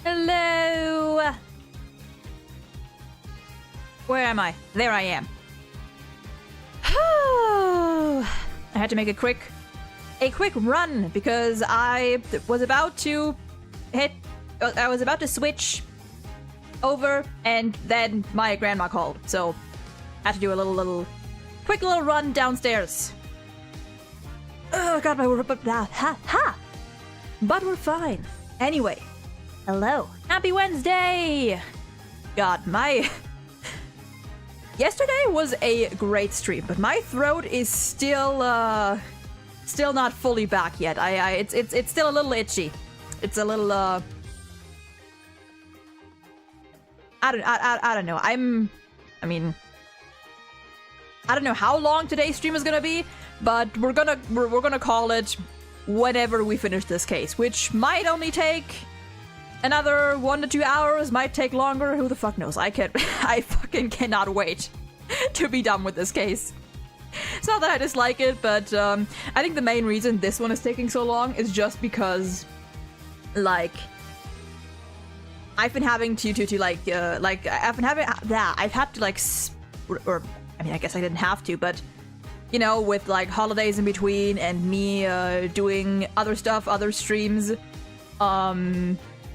Hello! Where am I? There I am. I had to make a quick run because I was about to switch over and then my grandma called. So I had to do a quick little run downstairs. Oh god, but we're fine. Anyway, hello. Happy Wednesday! God, yesterday was a great stream, but my throat is still not fully back yet. It's still a little itchy. It's a little I don't know. I don't know how long today's stream is gonna be, but we're gonna call it whenever we finish this case, which might only take another 1 to 2 hours, might take longer. Who the fuck knows? I fucking cannot wait to be done with this case. It's not that I dislike it, but I think the main reason this one is taking so long is just because, like, I've been having to I've had to like, or I mean, I guess I didn't have to, but you know, with like holidays in between and me doing other stuff, other streams,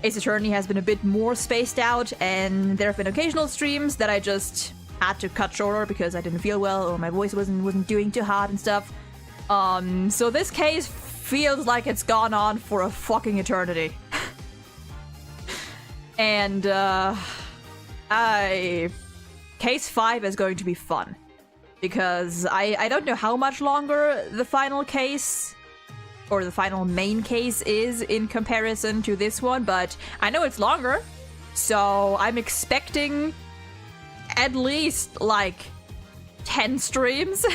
Ace Attorney has been a bit more spaced out, and there have been occasional streams that I just had to cut shorter because I didn't feel well or my voice wasn't doing too hot and stuff. So this case feels like it's gone on for a fucking eternity. And case 5 is going to be fun because I don't know how much longer the final case or the final main case is in comparison to this one, but I know it's longer, so I'm expecting at least like 10 streams.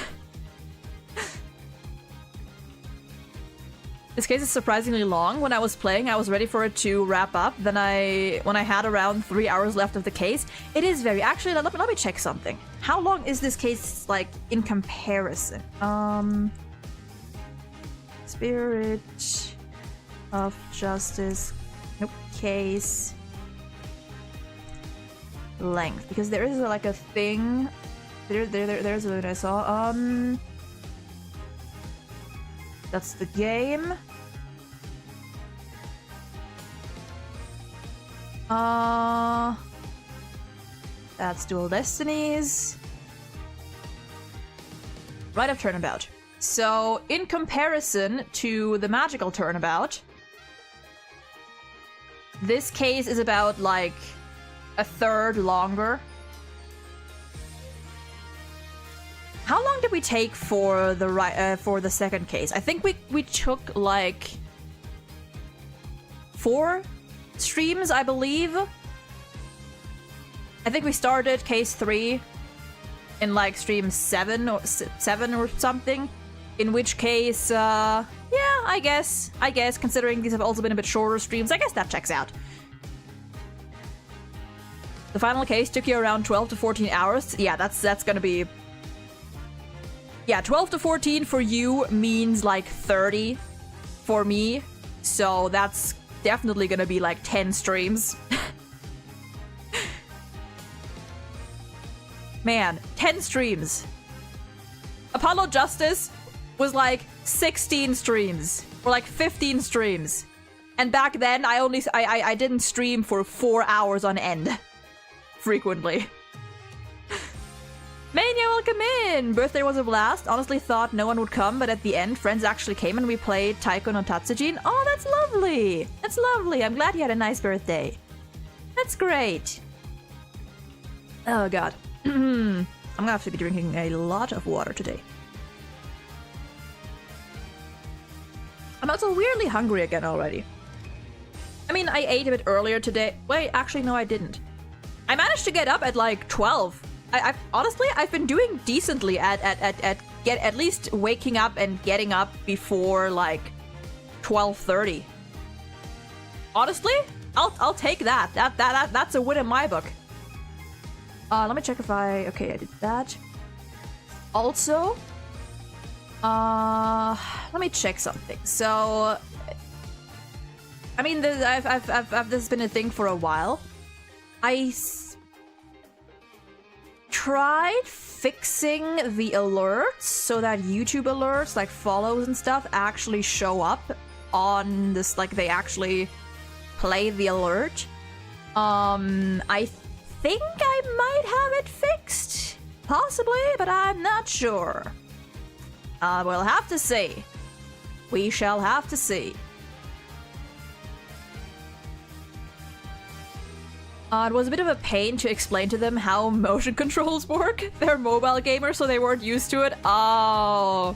This case is surprisingly long. When I was playing, I was ready for it to wrap up. Then when I had around 3 hours left of the case, it is very... Actually, let me check something. How long is this case, like, in comparison? Spirit of Justice. Nope. Case. Length. Because there is, like, a thing... There's what I saw. That's the game. That's Dual Destinies. Right of Turnabout. So, in comparison to the Magical Turnabout, this case is about, like, a third longer. How long did we take for the second case? I think we took like 4 streams, I believe. I think we started case 3 in like stream 7 or something. In which case, yeah, I guess considering these have also been a bit shorter streams, I guess that checks out. The final case took you around 12 to 14 hours. Yeah, that's gonna be... Yeah, 12 to 14 for you means like 30 for me. So that's definitely gonna be like 10 streams. Man, 10 streams. Apollo Justice was like 16 streams. Or like 15 streams. And back then, I didn't stream for 4 hours on end. Frequently. Mania, welcome in! Birthday was a blast. Honestly thought no one would come, but at the end, friends actually came and we played Taiko no Tatsujin. Oh, that's lovely! That's lovely. I'm glad you had a nice birthday. That's great. Oh, God. I'm gonna have to be drinking a lot of water today. I'm also weirdly hungry again already. I mean, I ate a bit earlier today. Wait, actually, no, I didn't. I managed to get up at like 12. Honestly, I've been doing decently at least waking up and getting up before like 12:30. Honestly, I'll take that. That's a win in my book. Let me check if okay, I did that. Also, let me check something. So, I mean, this has been a thing for a while. Tried fixing the alerts so that YouTube alerts, like follows and stuff, actually show up on this, like they actually play the alert. I think I might have it fixed. Possibly, but I'm not sure. We'll have to see. We shall have to see. It was a bit of a pain to explain to them how motion controls work. They're mobile gamers, so they weren't used to it. Oh.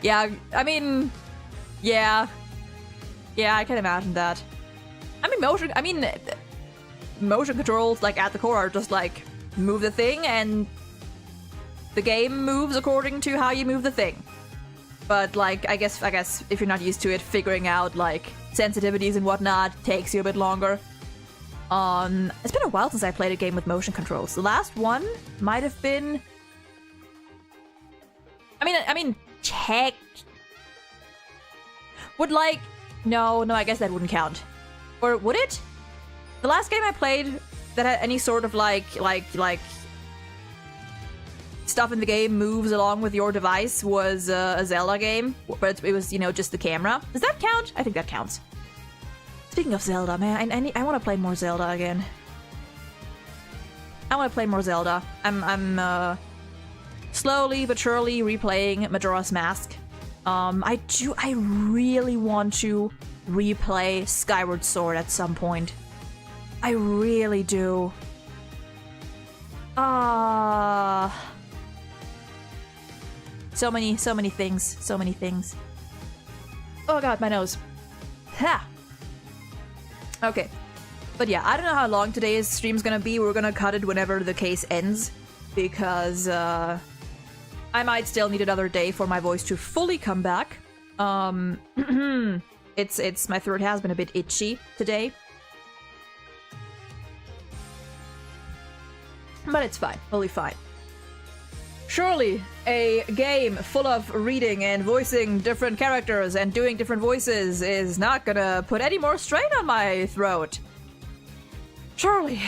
Yeah, I mean... Yeah. Yeah, I can imagine that. I mean, motion controls, like, at the core are just, like, move the thing, and the game moves according to how you move the thing. But, like, I guess if you're not used to it, figuring out, like, sensitivities and whatnot takes you a bit longer. It's been a while since I played a game with motion controls. The last one might have been... I mean, tech... Would, like... No, I guess that wouldn't count. Or would it? The last game I played that had any sort of, like... stuff in the game moves along with your device was a Zelda game. But it was, you know, just the camera. Does that count? I think that counts. Speaking of Zelda, man, I want to play more Zelda again. I want to play more Zelda. I'm slowly but surely replaying Majora's Mask. I really want to replay Skyward Sword at some point. I really do. So many things. So many things. Oh god, my nose. Ha! Okay. But yeah, I don't know how long today's stream's gonna be. We're gonna cut it whenever the case ends. Because, I might still need another day for my voice to fully come back. It's my throat has been a bit itchy today. But it's fine. Totally fine. Surely, a game full of reading and voicing different characters and doing different voices is not gonna put any more strain on my throat. Surely.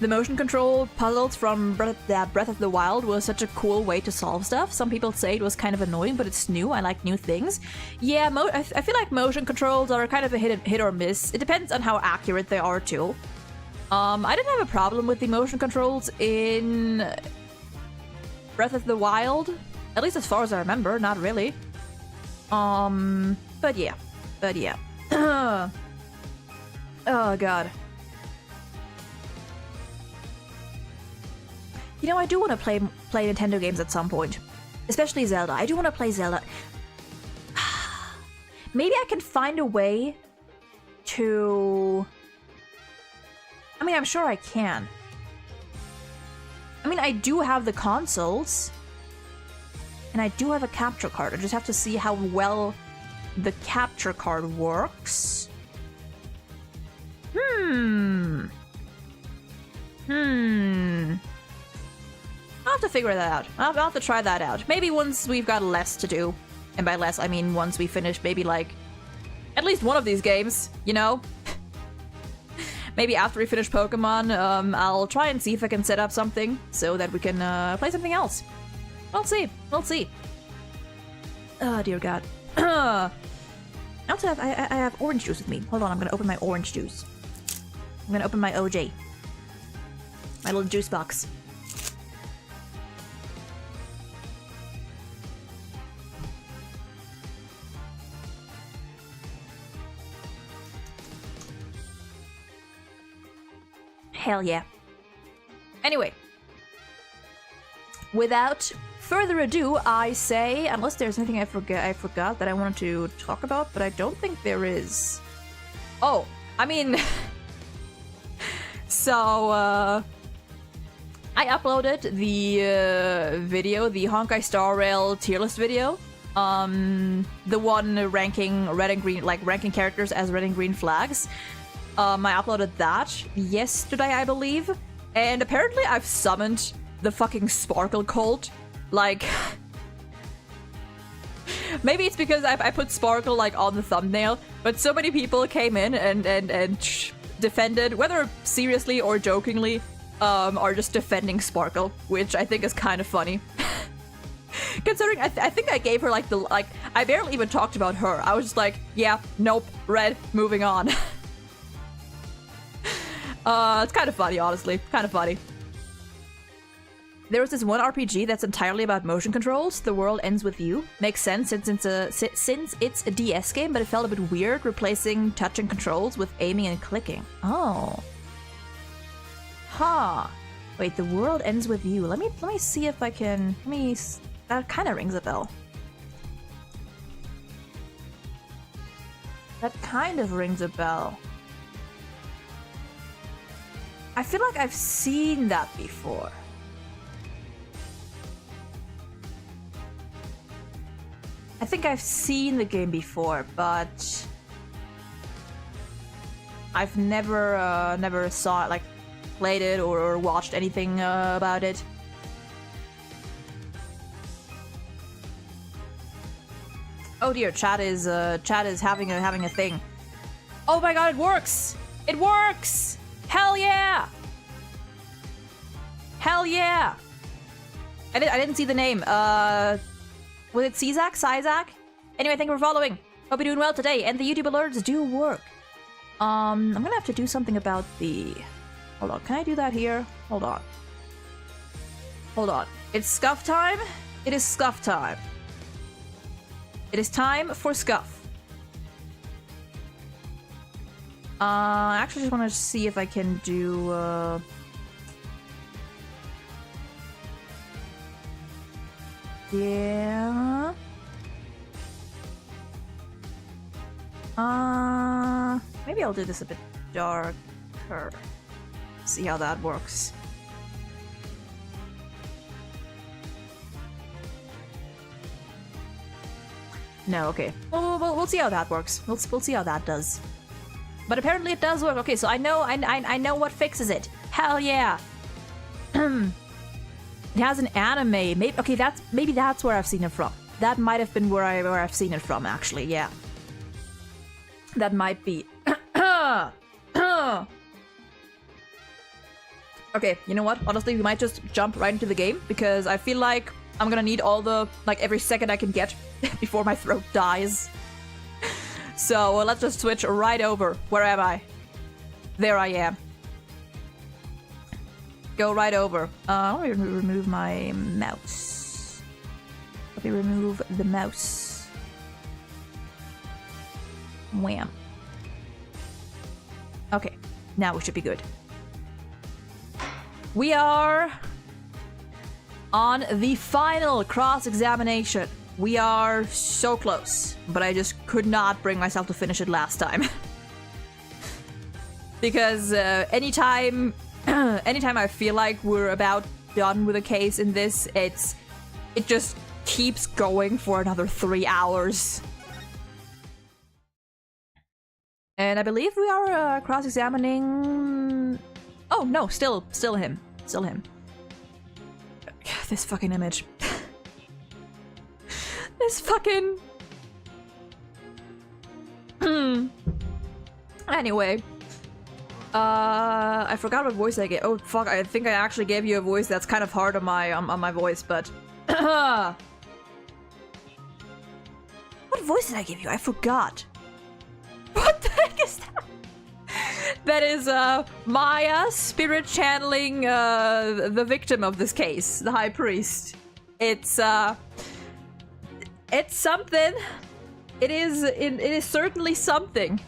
The motion control puzzles from Breath of the Wild was such a cool way to solve stuff. Some people say it was kind of annoying, but it's new. I like new things. Yeah, I feel like motion controls are kind of a hit or miss. It depends on how accurate they are, too. I didn't have a problem with the motion controls in Breath of the Wild. At least as far as I remember, not really. But yeah. Oh god. You know, I do want to play Nintendo games at some point. Especially Zelda. I do want to play Zelda. Maybe I can find a way to... I mean, I'm sure I can. I mean, I do have the consoles. And I do have a capture card. I just have to see how well the capture card works. I'll have to figure that out. I'll have to try that out. Maybe once we've got less to do. And by less, I mean once we finish maybe, like, at least one of these games, you know? Maybe after we finish Pokemon, I'll try and see if I can set up something so that we can play something else. We'll see. We'll see. Oh, dear God. I also have, I have orange juice with me. Hold on, I'm gonna open my orange juice. I'm gonna open my OJ. My little juice box. Hell yeah. Anyway. Without further ado, I say, unless there's anything I forgot that I wanted to talk about, but I don't think there is. Oh, I mean... So, I uploaded the video, the Honkai Star Rail tier list video. The one ranking red and green, like ranking characters as red and green flags. I uploaded that yesterday, I believe. And apparently I've summoned the fucking Sparkle Cult. Like... Maybe it's because I put Sparkle like on the thumbnail, but so many people came in and defended, whether seriously or jokingly, are just defending Sparkle, which I think is kind of funny. Considering I think I gave her like I barely even talked about her. I was just like, yeah, nope, red, moving on. It's kind of funny, honestly. Kind of funny. There was this one RPG that's entirely about motion controls. The World Ends With You. Makes sense since it's a DS game, but it felt a bit weird replacing touching controls with aiming and clicking. Oh. Huh. Wait, The World Ends With You. Let me see if I can. That kind of rings a bell. That kind of rings a bell. I feel like I've seen that before. I think I've seen the game before, but I've never saw it, like played it or watched anything about it. Oh dear, chat is having a thing. Oh my god, it works! It works! Hell yeah! Hell yeah! I didn't see the name. Was it Sizak? Anyway, thank you for following. Hope you're doing well today, and the YouTube alerts do work. I'm gonna have to do something about the... Hold on, can I do that here? Hold on. Hold on. It's scuff time? It is scuff time. It is time for scuff. I actually just want to see if I can do... Yeah... Maybe I'll do this a bit darker. See how that works. No, okay. We'll see how that works. We'll see how that does. But apparently it does work. Okay, so I know what fixes it. Hell yeah! It has an anime. Maybe that's where I've seen it from. That might have been where I've seen it from, actually. Yeah, that might be. Okay, you know what? Honestly, we might just jump right into the game because I feel like I'm gonna need all the every second I can get before my throat dies. So let's just switch right over. Where am I? There I am. Go right over. Let me remove my mouse. Let me remove the mouse. Wham. Okay, now we should be good. We are on the final cross-examination. We are so close, but I just could not bring myself to finish it last time. Because anytime I feel like we're about done with a case in this, it just keeps going for another 3 hours. And I believe we are cross-examining... Oh, no, still him. Still him. This fucking image. This fucking... Anyway. I forgot what voice I gave. Oh, fuck, I think I actually gave you a voice that's kind of hard on my voice, but... What voice did I give you? I forgot. What the heck is that? That is, Maya spirit channeling, the victim of this case, the High Priest. It's something. It is certainly something.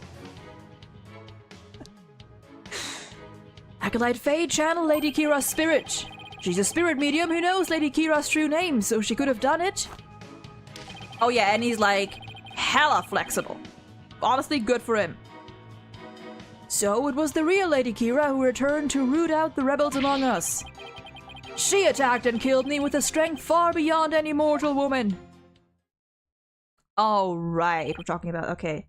Acolyte Faye channel Lady Kira's spirit. She's a spirit medium who knows Lady Kira's true name, so she could have done it. Oh yeah, and he's like hella flexible. Honestly, good for him. So it was the real Lady Kira who returned to root out the rebels among us. She attacked and killed me with a strength far beyond any mortal woman. All right, we're talking about, okay.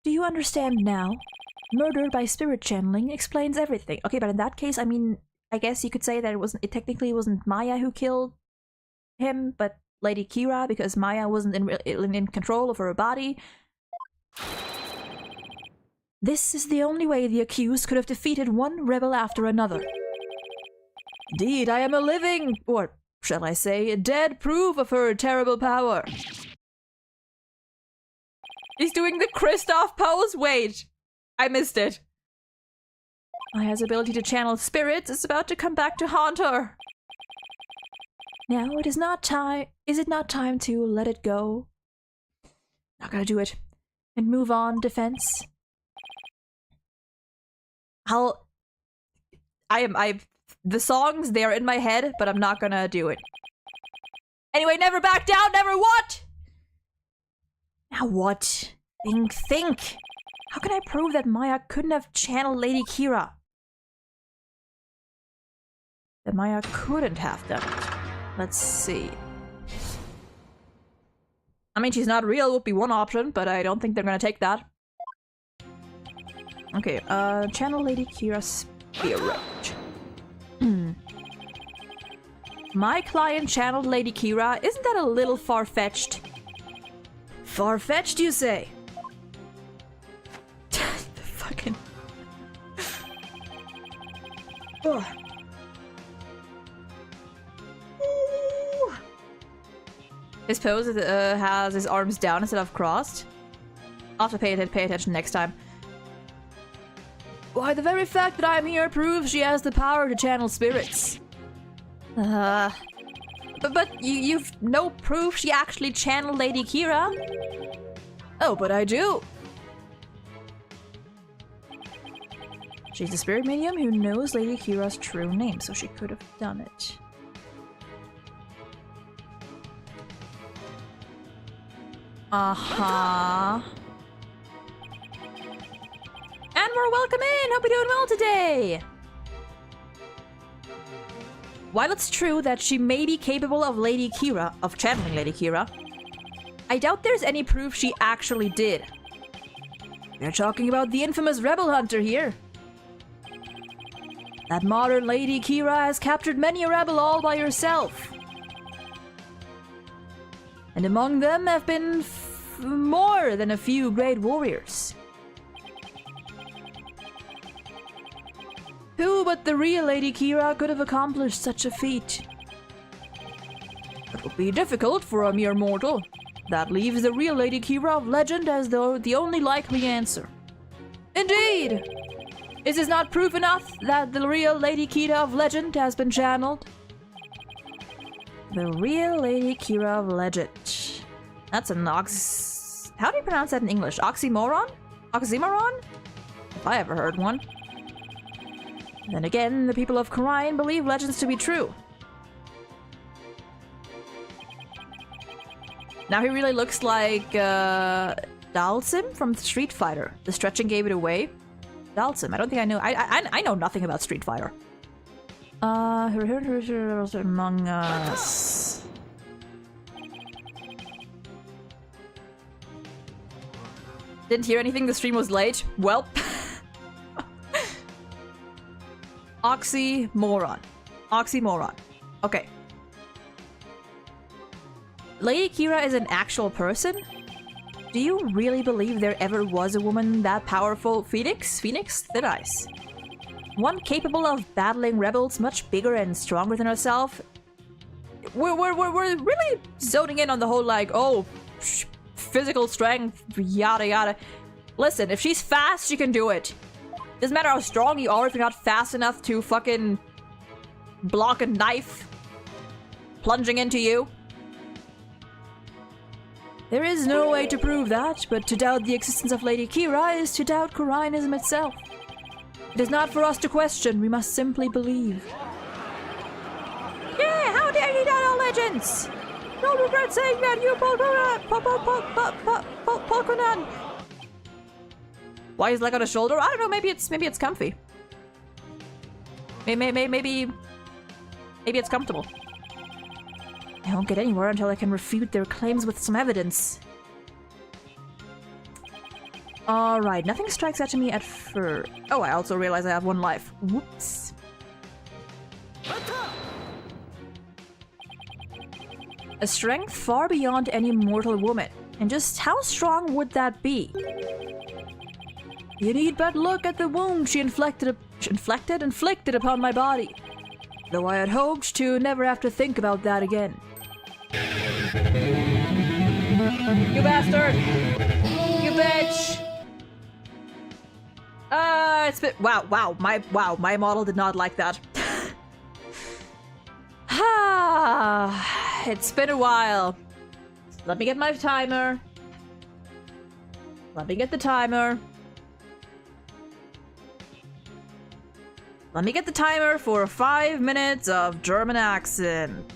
Do you understand now? Murder by spirit channeling explains everything. Okay, but in that case, I mean, I guess you could say that it technically wasn't Maya who killed him, but Lady Kira, because Maya wasn't in control of her body. This is the only way the accused could have defeated one rebel after another. Indeed, I am a living, or shall I say, a dead proof of her terrible power. He's doing the Kristoff pose. Wait, I missed it. Maya's ability to channel spirits is about to come back to haunt her. Now is it not time to let it go? Not gonna do it. And move on, defense. The songs, they're in my head, but I'm not gonna do it. Anyway, never back down, never what? Now what? Think. How can I prove that Maya couldn't have channeled Lady Kira? That Maya couldn't have done it. Let's see. I mean, she's not real would be one option, but I don't think they're gonna take that. Okay, channel Lady Kira's spirit. My client channeled Lady Kira. Isn't that a little far-fetched? Far-fetched, you say? The fucking... Ugh. Ooh. His pose has his arms down instead of crossed. I'll have to pay attention next time. Why, the very fact that I'm here proves she has the power to channel spirits. But you've no proof she actually channeled Lady Kira. Oh, but I do. She's a spirit medium who knows Lady Kira's true name, so she could have done it. Uh-huh. And we're welcome in! Hope you're doing well today! While it's true that she may be capable of channeling Lady Kira, I doubt there's any proof she actually did. We're talking about the infamous rebel hunter here. That modern Lady Kira has captured many a rebel all by herself. And among them have been more than a few great warriors. Who but the real Lady Kira could have accomplished such a feat? It would be difficult for a mere mortal. That leaves the real Lady Kira of legend as though the only likely answer. Indeed! Is this not proof enough that the real Lady Kira of legend has been channeled? The real Lady Kira of legend. That's an how do you pronounce that in English? Oxymoron? Oxymoron? If I ever heard one. Then again, the people of Khura'in believe legends to be true. Now he really looks like Dalsim from Street Fighter. The stretching gave it away. Dalsim, I don't think I know. I know nothing about Street Fighter. Among Us. Didn't hear anything, the stream was late. Well. Oxymoron. Oxymoron. Okay. Lady Kira is an actual person? Do you really believe there ever was a woman that powerful? Phoenix? Phoenix? Thin Ice. One capable of battling rebels much bigger and stronger than herself? We're really zoning in on the whole, like, oh, physical strength, yada yada. Listen, if she's fast, she can do it. Doesn't matter how strong you are if you're not fast enough to fucking block a knife plunging into you. There is no way to prove that, but to doubt the existence of Lady Kira is to doubt Khura'inism itself. It is not for us to question, we must simply believe. Yeah, how dare you doubt our legends! Don't regret saying that, you Pokemon! Why is leg on his shoulder? I don't know, maybe it's comfy. Maybe it's comfortable. I won't get anywhere until I can refute their claims with some evidence. Alright, nothing strikes out to me at first. Oh, I also realize I have one life. Whoops. A strength far beyond any mortal woman. And just how strong would that be? You need but look at the wound she inflicted upon my body. Though I had hoped to never have to think about that again. You bastard! You bitch! It's been wow, my model did not like that. It's been a while. Let me get my timer. Let me get the timer. Let me get the timer for 5 minutes of German accent.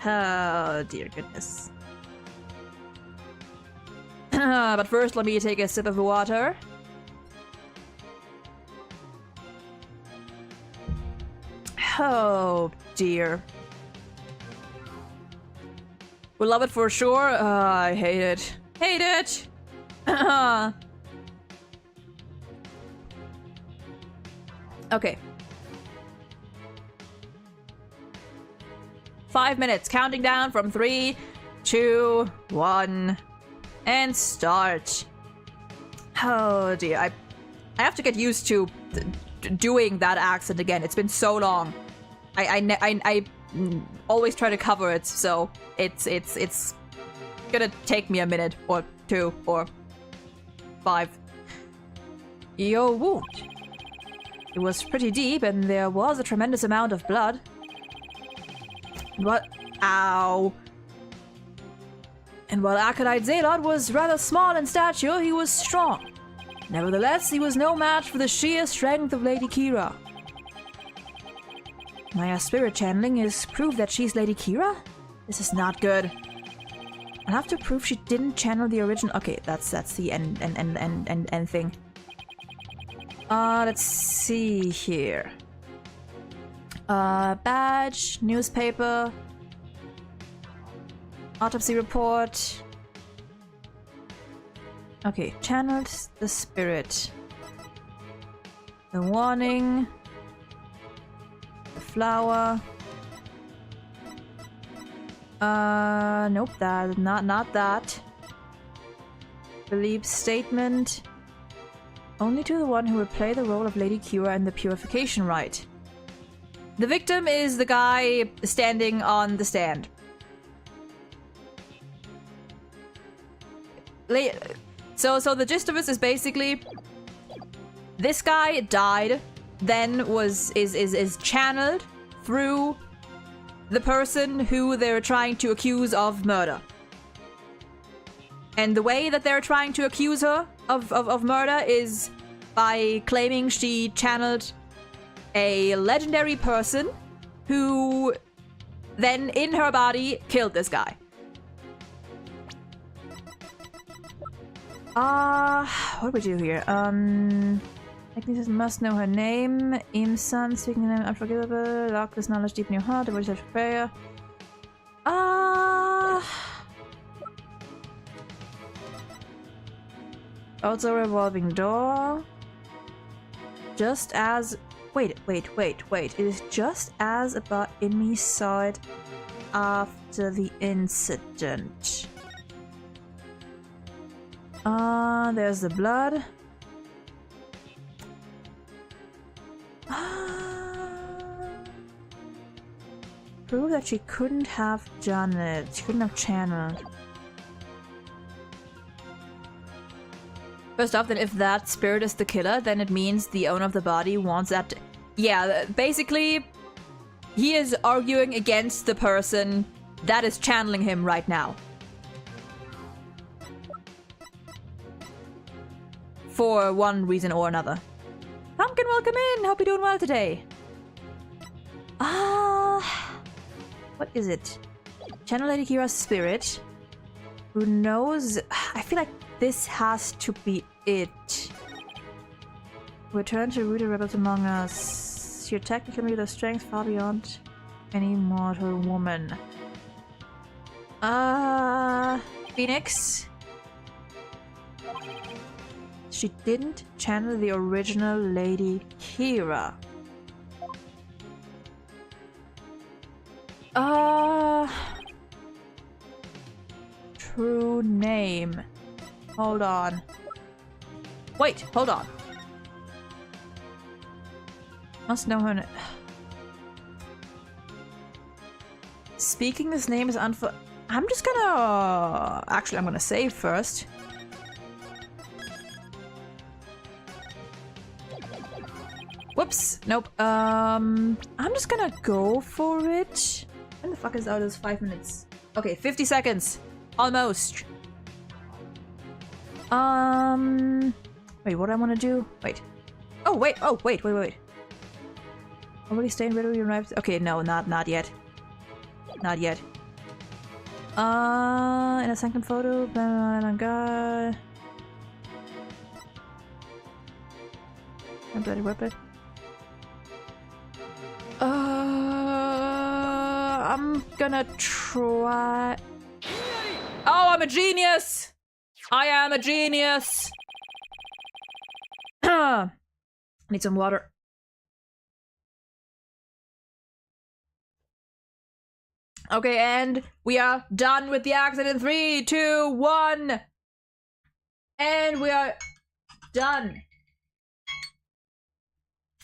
Oh, dear goodness. But first, let me take a sip of water. Oh, dear. We love it for sure. I hate it. Hate it! Okay. 5 minutes, counting down from 3, 2, 1, and start. Oh dear, I have to get used to doing that accent again. It's been so long. I always try to cover it, so it's gonna take me a minute or 2 or 5. Your wound. It was pretty deep, and there was a tremendous amount of blood. What? Ow. And while Acadite Zalot was rather small in stature, he was strong. Nevertheless, he was no match for the sheer strength of Lady Kira. Maya's spirit channeling is proof that she's Lady Kira? This is not good. I'll have to prove she didn't channel the original. Okay, that's the end thing. Let's see here. Badge, newspaper, autopsy report. Okay, channeled the spirit. The warning. The flower. Nope, that not that. Believe statement. Only to the one who will play the role of Lady Kira in the purification rite. The victim is the guy standing on the stand. So the gist of this is basically this guy died, then is channeled through the person who they're trying to accuse of murder. And the way that they're trying to accuse her of murder is by claiming she channeled a legendary person who then in her body killed this guy. What do we do here? Technicians must know her name. Imsan, speaking the name unforgivable. Lock this knowledge deep in your heart. Avoid such prayer. Also revolving door. Just as... Wait. It is just as about Imi saw it after the incident. There's the blood. Prove that she couldn't have done it. She couldn't have channeled. First off, then if that spirit is the killer, then it means the owner of the body wants that... Yeah, basically, he is arguing against the person that is channeling him right now. For one reason or another. Pumpkin, welcome in! Hope you're doing well today. What is it? Channel Lady Kira's spirit. Who knows? I feel like this has to be it. Return to root the rebels among us. You're technically the strength far beyond any mortal woman. Phoenix. She didn't channel the original Lady Kira. True name. Hold on. Wait, hold on. Must know her. Speaking this name is I'm just gonna... Actually, I'm gonna save first. Whoops. Nope. I'm just gonna go for it. When the fuck is out? It's 5 minutes. Okay, 50 seconds. Almost. Wait, what do I want to do? Wait. Oh, wait. Oh, wait. Already staying ready when you arrived? Okay, no, not yet. Not yet. In a second photo, God. Bloody weapon. I'm gonna try. Oh, I'm a genius! I am a genius! I need some water. Okay, and we are done with the accident. 3, 2, 1. And we are done.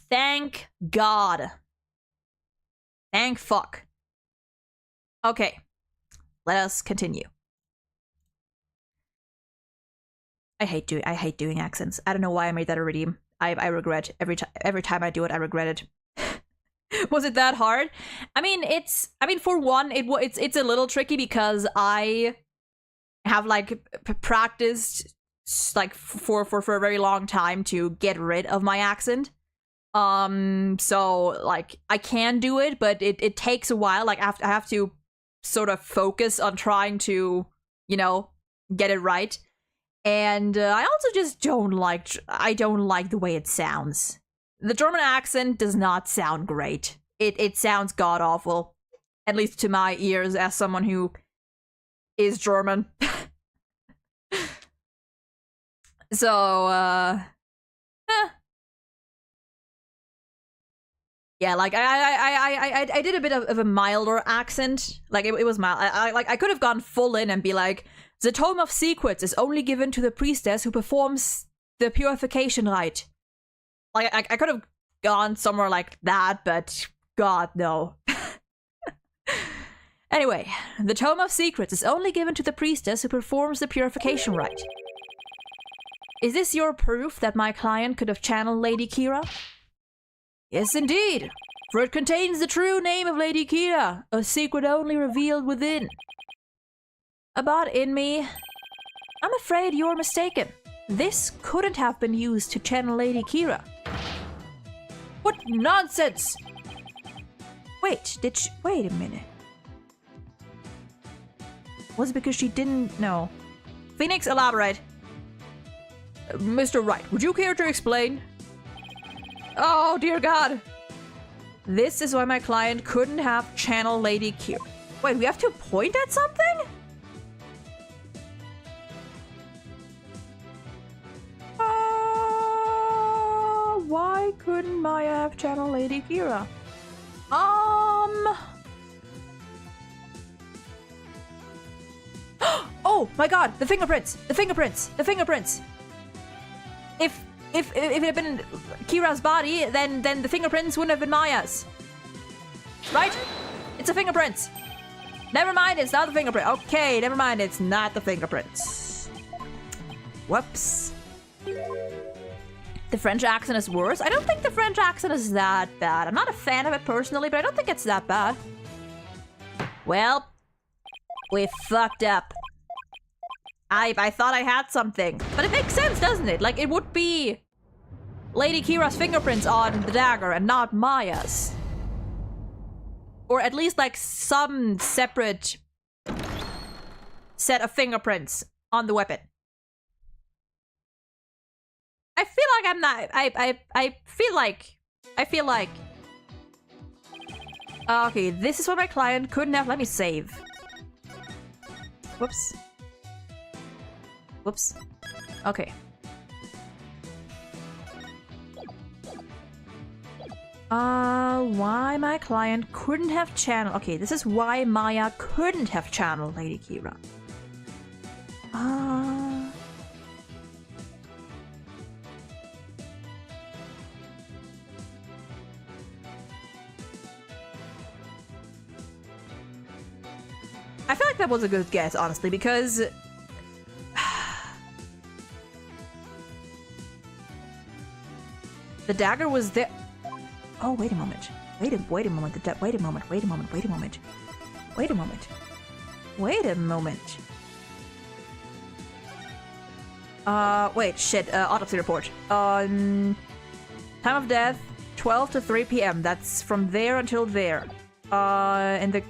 Thank God. Thank fuck. Okay, let us continue. I hate doing accents. I don't know why I made that a redeem. I regret every time I do it. I regret it. Was it that hard? I mean, for one, it's a little tricky because I have like practiced like for a very long time to get rid of my accent. So like I can do it, but it takes a while. Like I have to sort of focus on trying to, you know, get it right. And I also just don't like the way it sounds. The German accent does not sound great. It sounds god-awful. At least to my ears as someone who is German. So, yeah, like I did a bit of a milder accent. Like it was mild. I could have gone full in and be like, the Tome of Secrets is only given to the priestess who performs the purification rite. Like I could have gone somewhere like that, but God no. Anyway, the Tome of Secrets is only given to the priestess who performs the purification rite. Is this your proof that my client could have channeled Lady Kira? Yes, indeed, for it contains the true name of Lady Kira, a secret only revealed within. But in me, I'm afraid you're mistaken. This couldn't have been used to channel Lady Kira. What nonsense! Wait, wait a minute. Was it because she didn't know? Phoenix, elaborate. Mr. Wright, would you care to explain? Oh, dear God. This is why my client couldn't have channeled Lady Kira. Wait, we have to point at something? Why couldn't Maya have channeled Lady Kira? Oh my God! The fingerprints! The fingerprints! The fingerprints! If it had been Kira's body, then the fingerprints wouldn't have been Maya's. Right? It's the fingerprints. Never mind, it's not the fingerprint. Okay, never mind, it's not the fingerprints. Whoops. The French accent is worse? I don't think the French accent is that bad. I'm not a fan of it personally, but I don't think it's that bad. Well, we fucked up. I thought I had something. But it makes sense, doesn't it? Like, it would be Lady Kira's fingerprints on the dagger and not Maya's. Or at least, like, some separate set of fingerprints on the weapon. I feel like I'm not... I feel like... Okay, this is what my client couldn't have... Let me save. Whoops. Whoops. Okay. Why my client couldn't have channeled... Okay, this is why Maya couldn't have channeled Lady Kira. I feel like that was a good guess, honestly, because... the dagger was there... Oh, wait a moment. Wait a moment. Wait a moment. Wait a moment. Wait a moment. Wait a moment. Wait a moment. Wait, shit. Autopsy report. Time of death, 12 to 3 p.m. That's from there until there. And the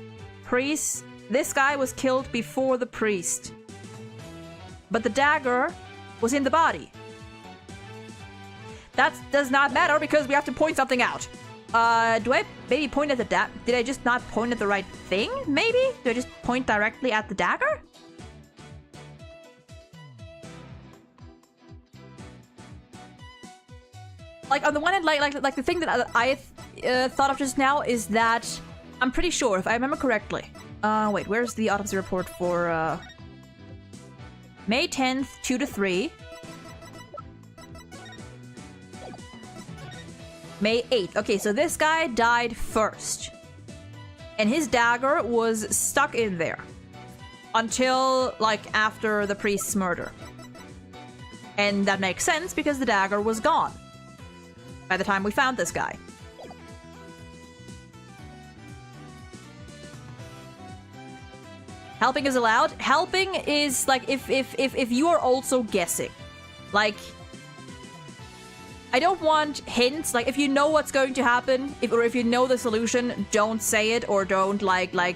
priest... This guy was killed before the priest. But the dagger was in the body. That does not matter because we have to point something out. Do I maybe point at the dagger? Did I just not point at the right thing? Maybe? Do I just point directly at the dagger? Like, on the one hand, like the thing that I thought of just now is that I'm pretty sure, if I remember correctly. Wait, where's the autopsy report for, May 10th, 2 to 3. May 8th. Okay, so this guy died first. And his dagger was stuck in there. Until, like, after the priest's murder. And that makes sense because the dagger was gone by the time we found this guy. Helping is allowed. Helping is like if you are also guessing. Like, I don't want hints. Like, if you know what's going to happen, if you know the solution, don't say it or don't like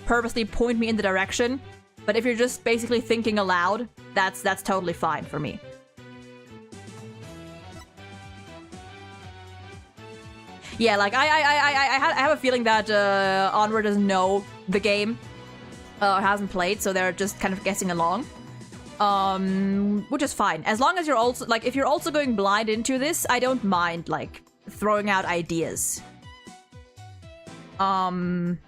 purposely point me in the direction. But if you're just basically thinking aloud, that's totally fine for me. Yeah, like I have a feeling that Onward doesn't know the game, or hasn't played, so they're just kind of guessing along, which is fine as long as you're also like if you're also going blind into this. I don't mind like throwing out ideas. Yeah.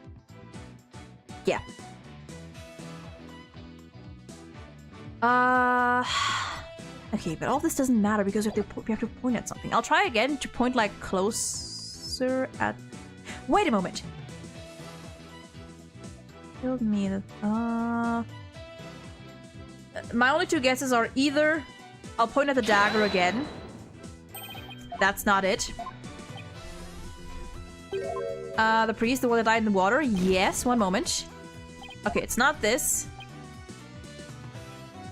Okay, but all this doesn't matter because we have to point at something. I'll try again to point like closer at... Wait a moment. Killed me. My only two guesses are either I'll point at the dagger again. That's not it. The priest, the one that died in the water. Yes, one moment. Okay, it's not this.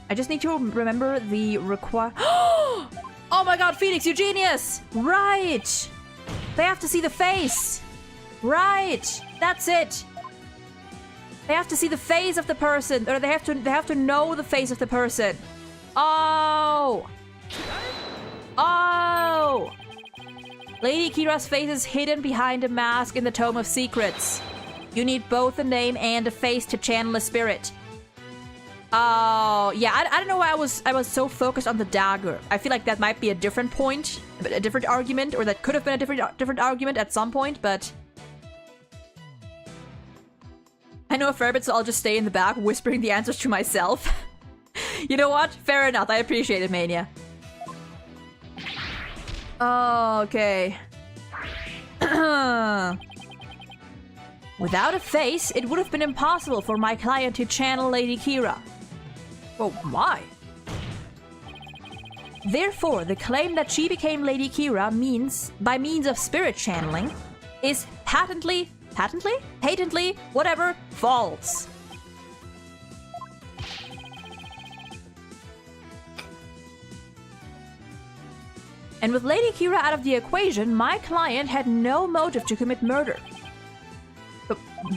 I just need to remember the Oh my god, Phoenix, you genius! Right! They have to see the face! Right! That's it! They have to see the face of the person, or they have to know the face of the person. Oh! Oh! Lady Kira's face is hidden behind a mask in the Tome of Secrets. You need both a name and a face to channel a spirit. Oh, yeah, I don't know why I was so focused on the dagger. I feel like that might be a different point, a different argument, or that could have been a different argument at some point, but... I know a fair bit, so I'll just stay in the back, whispering the answers to myself. You know what? Fair enough, I appreciate it, Mania. Oh, okay. Without a face, it would have been impossible for my client to channel Lady Kira. Well, why? Therefore, the claim that she became Lady Kira by means of spirit channeling is patently, whatever, false. And with Lady Kira out of the equation, my client had no motive to commit murder.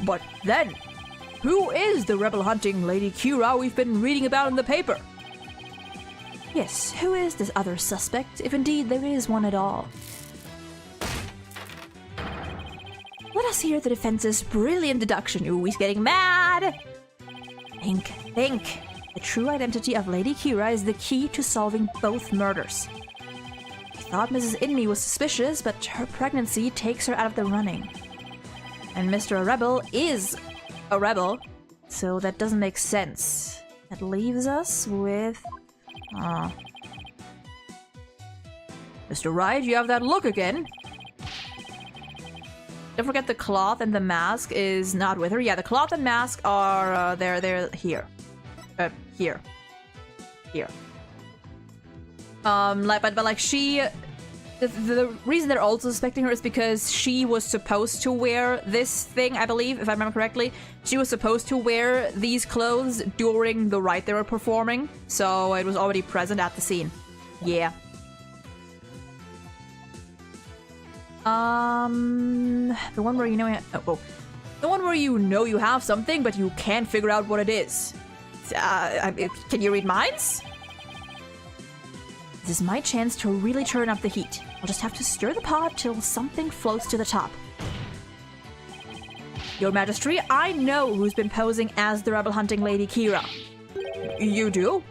But then, who is the rebel-hunting Lady Kira we've been reading about in the paper? Yes, who is this other suspect, if indeed there is one at all? Let us hear the defense's brilliant deduction. Ooh, he's getting mad! Think. The true identity of Lady Kira is the key to solving both murders. You thought Mrs. Inmee was suspicious, but her pregnancy takes her out of the running. And Mr. Rebel is a rebel, so that doesn't make sense. That leaves us with... Mr. Wright, you have that look again. Don't forget the cloth and the mask is not with her. Yeah, the cloth and mask are, they're here. Here. Here. But she... The reason they're also suspecting her is because she was supposed to wear this thing, I believe, if I remember correctly. She was supposed to wear these clothes during the rite they were performing, so it was already present at the scene. Yeah. The one where you know... The one where you know you have something, but you can't figure out what it is. Can you read minds? This is my chance to really turn up the heat. I'll just have to stir the pot till something floats to the top. Your Majesty, I know who's been posing as the rebel hunting Lady Kira. You do?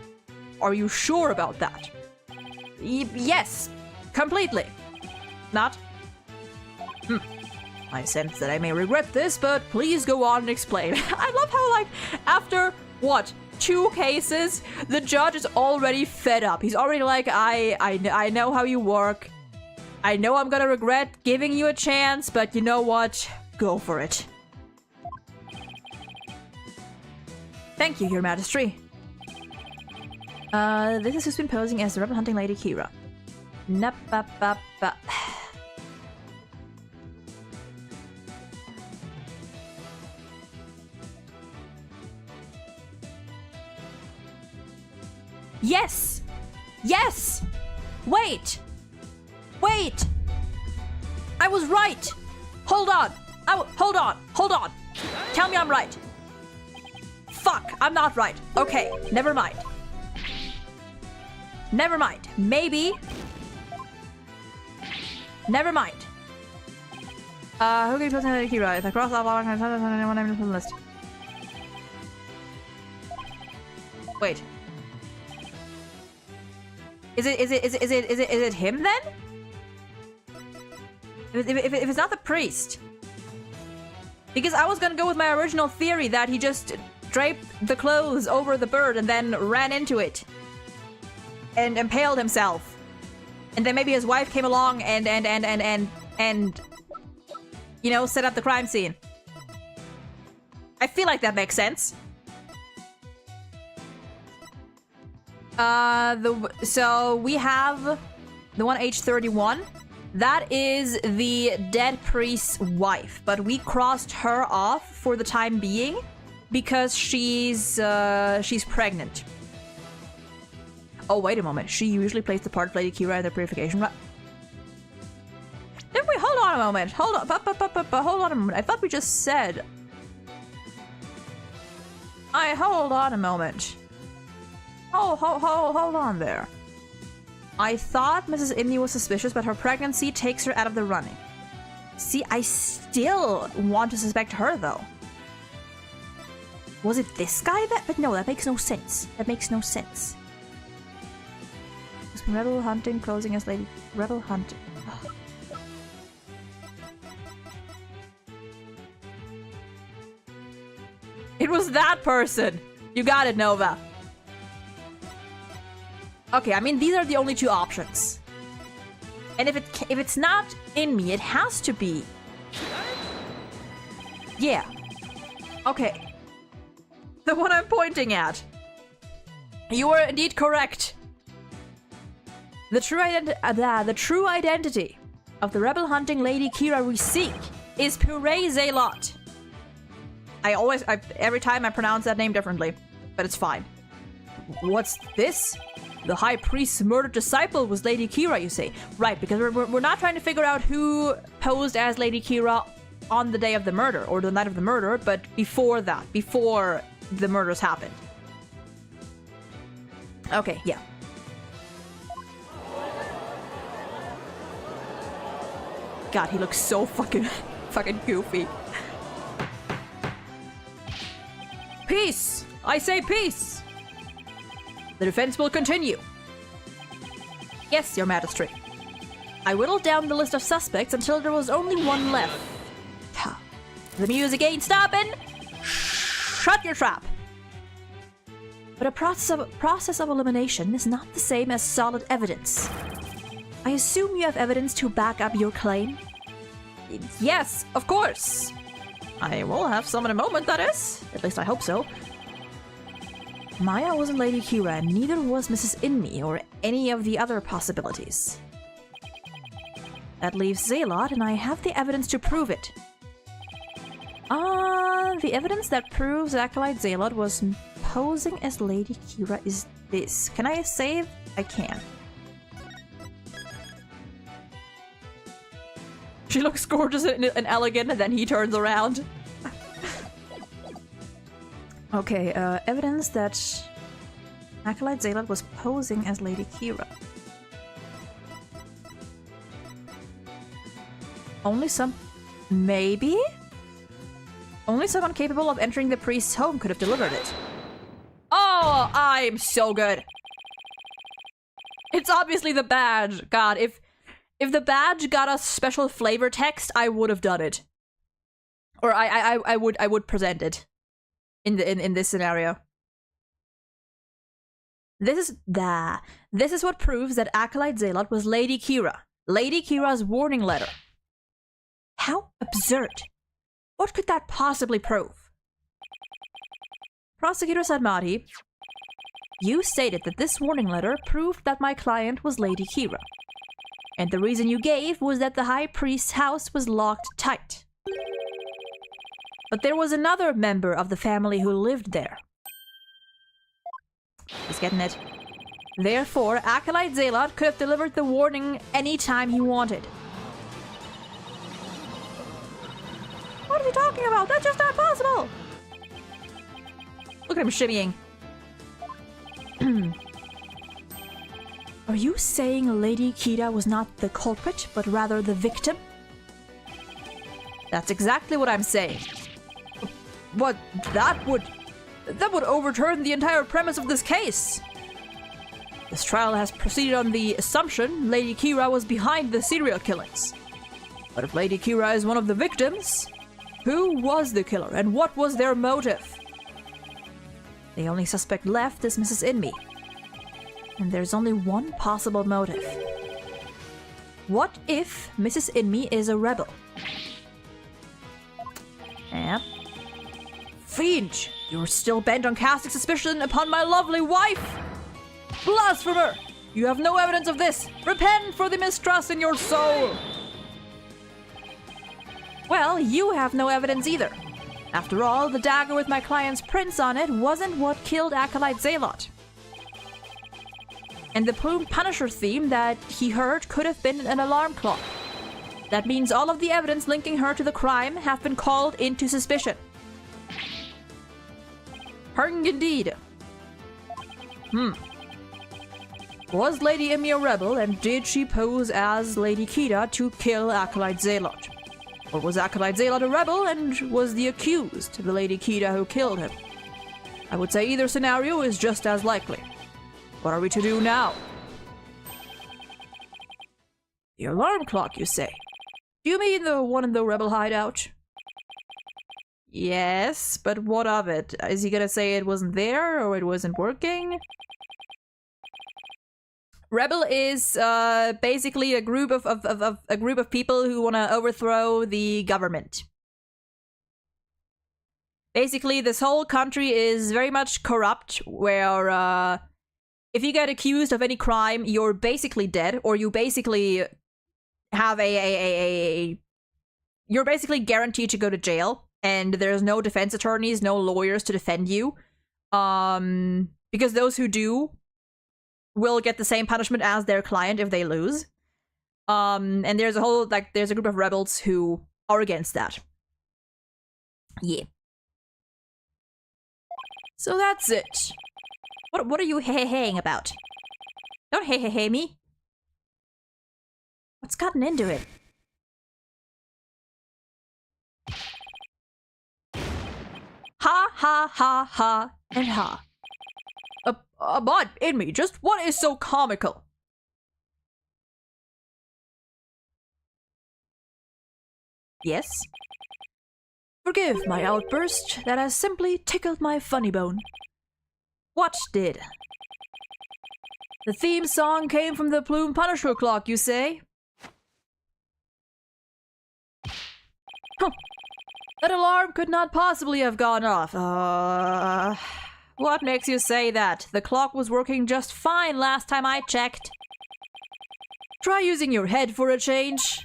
Are you sure about that? Yes, completely. Not? I sense that I may regret this, but please go on and explain. I love how, like, after, what, 2 cases, the judge is already fed up. He's already like, I know how you work. I know I'm gonna regret giving you a chance, but you know what? Go for it. Thank you, Your Majesty. This is who's been posing as the rebel hunting Lady Kira. Nup-ba-ba-ba. Yes! Yes! Wait! Wait! I was right! Hold on! Hold on! Hold on! Tell me I'm right! Fuck! I'm not right! Okay, never mind. Never mind. Maybe. Never mind. Who can you put in the key right? Across all anyone named on the list. Wait. Is it him then? If it's not the priest. Because I was gonna go with my original theory that he just draped the clothes over the bird and then ran into it. And impaled himself. And then maybe his wife came along and you know, set up the crime scene. I feel like that makes sense. So we have the one age 31. That is the dead priest's wife, but we crossed her off for the time being because she's pregnant. Oh, wait a moment. She usually plays the part of Lady Kira in the purification. Didn't we? Hold on a moment. Hold on. Hold on a moment. I thought we just said. Hold on a moment. Hold on there. I thought Mrs. Inmee was suspicious, but her pregnancy takes her out of the running. See, I still want to suspect her, though. Was it this guy that? But no, that makes no sense. That makes no sense. Rebel hunting, closing as Lady... Rebel hunting. Ugh. It was that person! You got it, Nova. Okay, I mean, these are the only 2 options. And if it's not in me, it has to be. Yeah. Okay. The one I'm pointing at. You were indeed correct. The true identity of the rebel hunting Lady Kira we seek is Puree Zelot. Every time I pronounce that name differently, but it's fine. What's this? The high priest's murdered disciple was Lady Kira, you say? Right, because we're not trying to figure out who posed as Lady Kira on the day of the murder, or the night of the murder, but before that, before the murders happened. Okay, yeah. God, he looks so fucking goofy. Peace! I say peace! The defense will continue. Yes, Your Majesty. I whittled down the list of suspects until there was only one left. Ha. The music ain't stopping! Shut your trap! But a process of elimination is not the same as solid evidence. I assume you have evidence to back up your claim? Yes, of course! I will have some in a moment, that is. At least I hope so. Maya wasn't Lady Kira, and neither was Mrs. Inme or any of the other possibilities. That leaves Zalot, and I have the evidence to prove it. The evidence that proves Acolyte Zalot was posing as Lady Kira is this. Can I save? I can. She looks gorgeous and elegant, and then he turns around. Okay, evidence that Acolyte Zalot was posing as Lady Kira. Only some... maybe? Only someone capable of entering the priest's home could have delivered it. Oh, I'm so good. It's obviously the badge. God, if the badge got a special flavor text, I would have done it. Or I would present it in this scenario. This is what proves that Acolyte Zalot was Lady Kira. Lady Kira's warning letter. How absurd. What could that possibly prove? Prosecutor Sadmati, you stated that this warning letter proved that my client was Lady Kira. And the reason you gave was that the High Priest's house was locked tight. But there was another member of the family who lived there. He's getting it. Therefore, Acolyte Zalot could have delivered the warning anytime he wanted. What are you talking about? That's just not possible! Look at him shimmying. Are you saying Lady Kira was not the culprit, but rather the victim? That's exactly what I'm saying. But that would overturn the entire premise of this case. This trial has proceeded on the assumption Lady Kira was behind the serial killings. But if Lady Kira is one of the victims, who was the killer and what was their motive? The only suspect left is Mrs. Inme. And there's only one possible motive. What if Mrs. Inme is a rebel? Yep. Fiend! You're still bent on casting suspicion upon my lovely wife! Blasphemer! You have no evidence of this! Repent for the mistrust in your soul! Well, you have no evidence either. After all, the dagger with my client's prints on it wasn't what killed Acolyte Zalot. And the plumed Punisher theme that he heard could have been an alarm clock. That means all of the evidence linking her to the crime have been called into suspicion. Hung indeed. Was Lady Imi a rebel, and did she pose as Lady Kira to kill Acolyte Zalot? Or was Acolyte Zalot a rebel, and was the accused the Lady Kira who killed him? I would say either scenario is just as likely. What are we to do now? The alarm clock, you say? Do you mean the one in the rebel hideout? Yes, but what of it? Is he gonna say it wasn't there, or it wasn't working? Rebel is basically a group of people who want to overthrow the government. Basically, this whole country is very much corrupt, where if you get accused of any crime, you're basically dead, or you basically have you're basically guaranteed to go to jail, and there's no defense attorneys, no lawyers to defend you, because those who do will get the same punishment as their client if they lose. And there's a whole, there's a group of rebels who are against that. Yeah. So that's it. What are you hey-haying about? Don't hey-hey me. What's gotten into it? Ha ha ha ha and ha. But in me, just what is so comical? Yes? Forgive my outburst, that has simply tickled my funny bone. What did? The theme song came from the Plume Punisher clock, you say? Huh. That alarm could not possibly have gone off. What makes you say that? The clock was working just fine last time I checked. Try using your head for a change.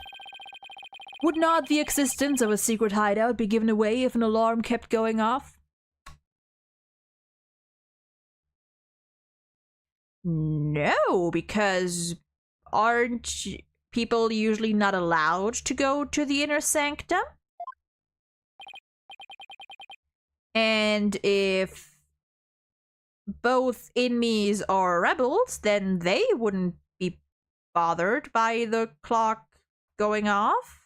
Would not the existence of a secret hideout be given away if an alarm kept going off? No, because aren't people usually not allowed to go to the inner sanctum? And if both enemies are rebels, then they wouldn't be bothered by the clock going off?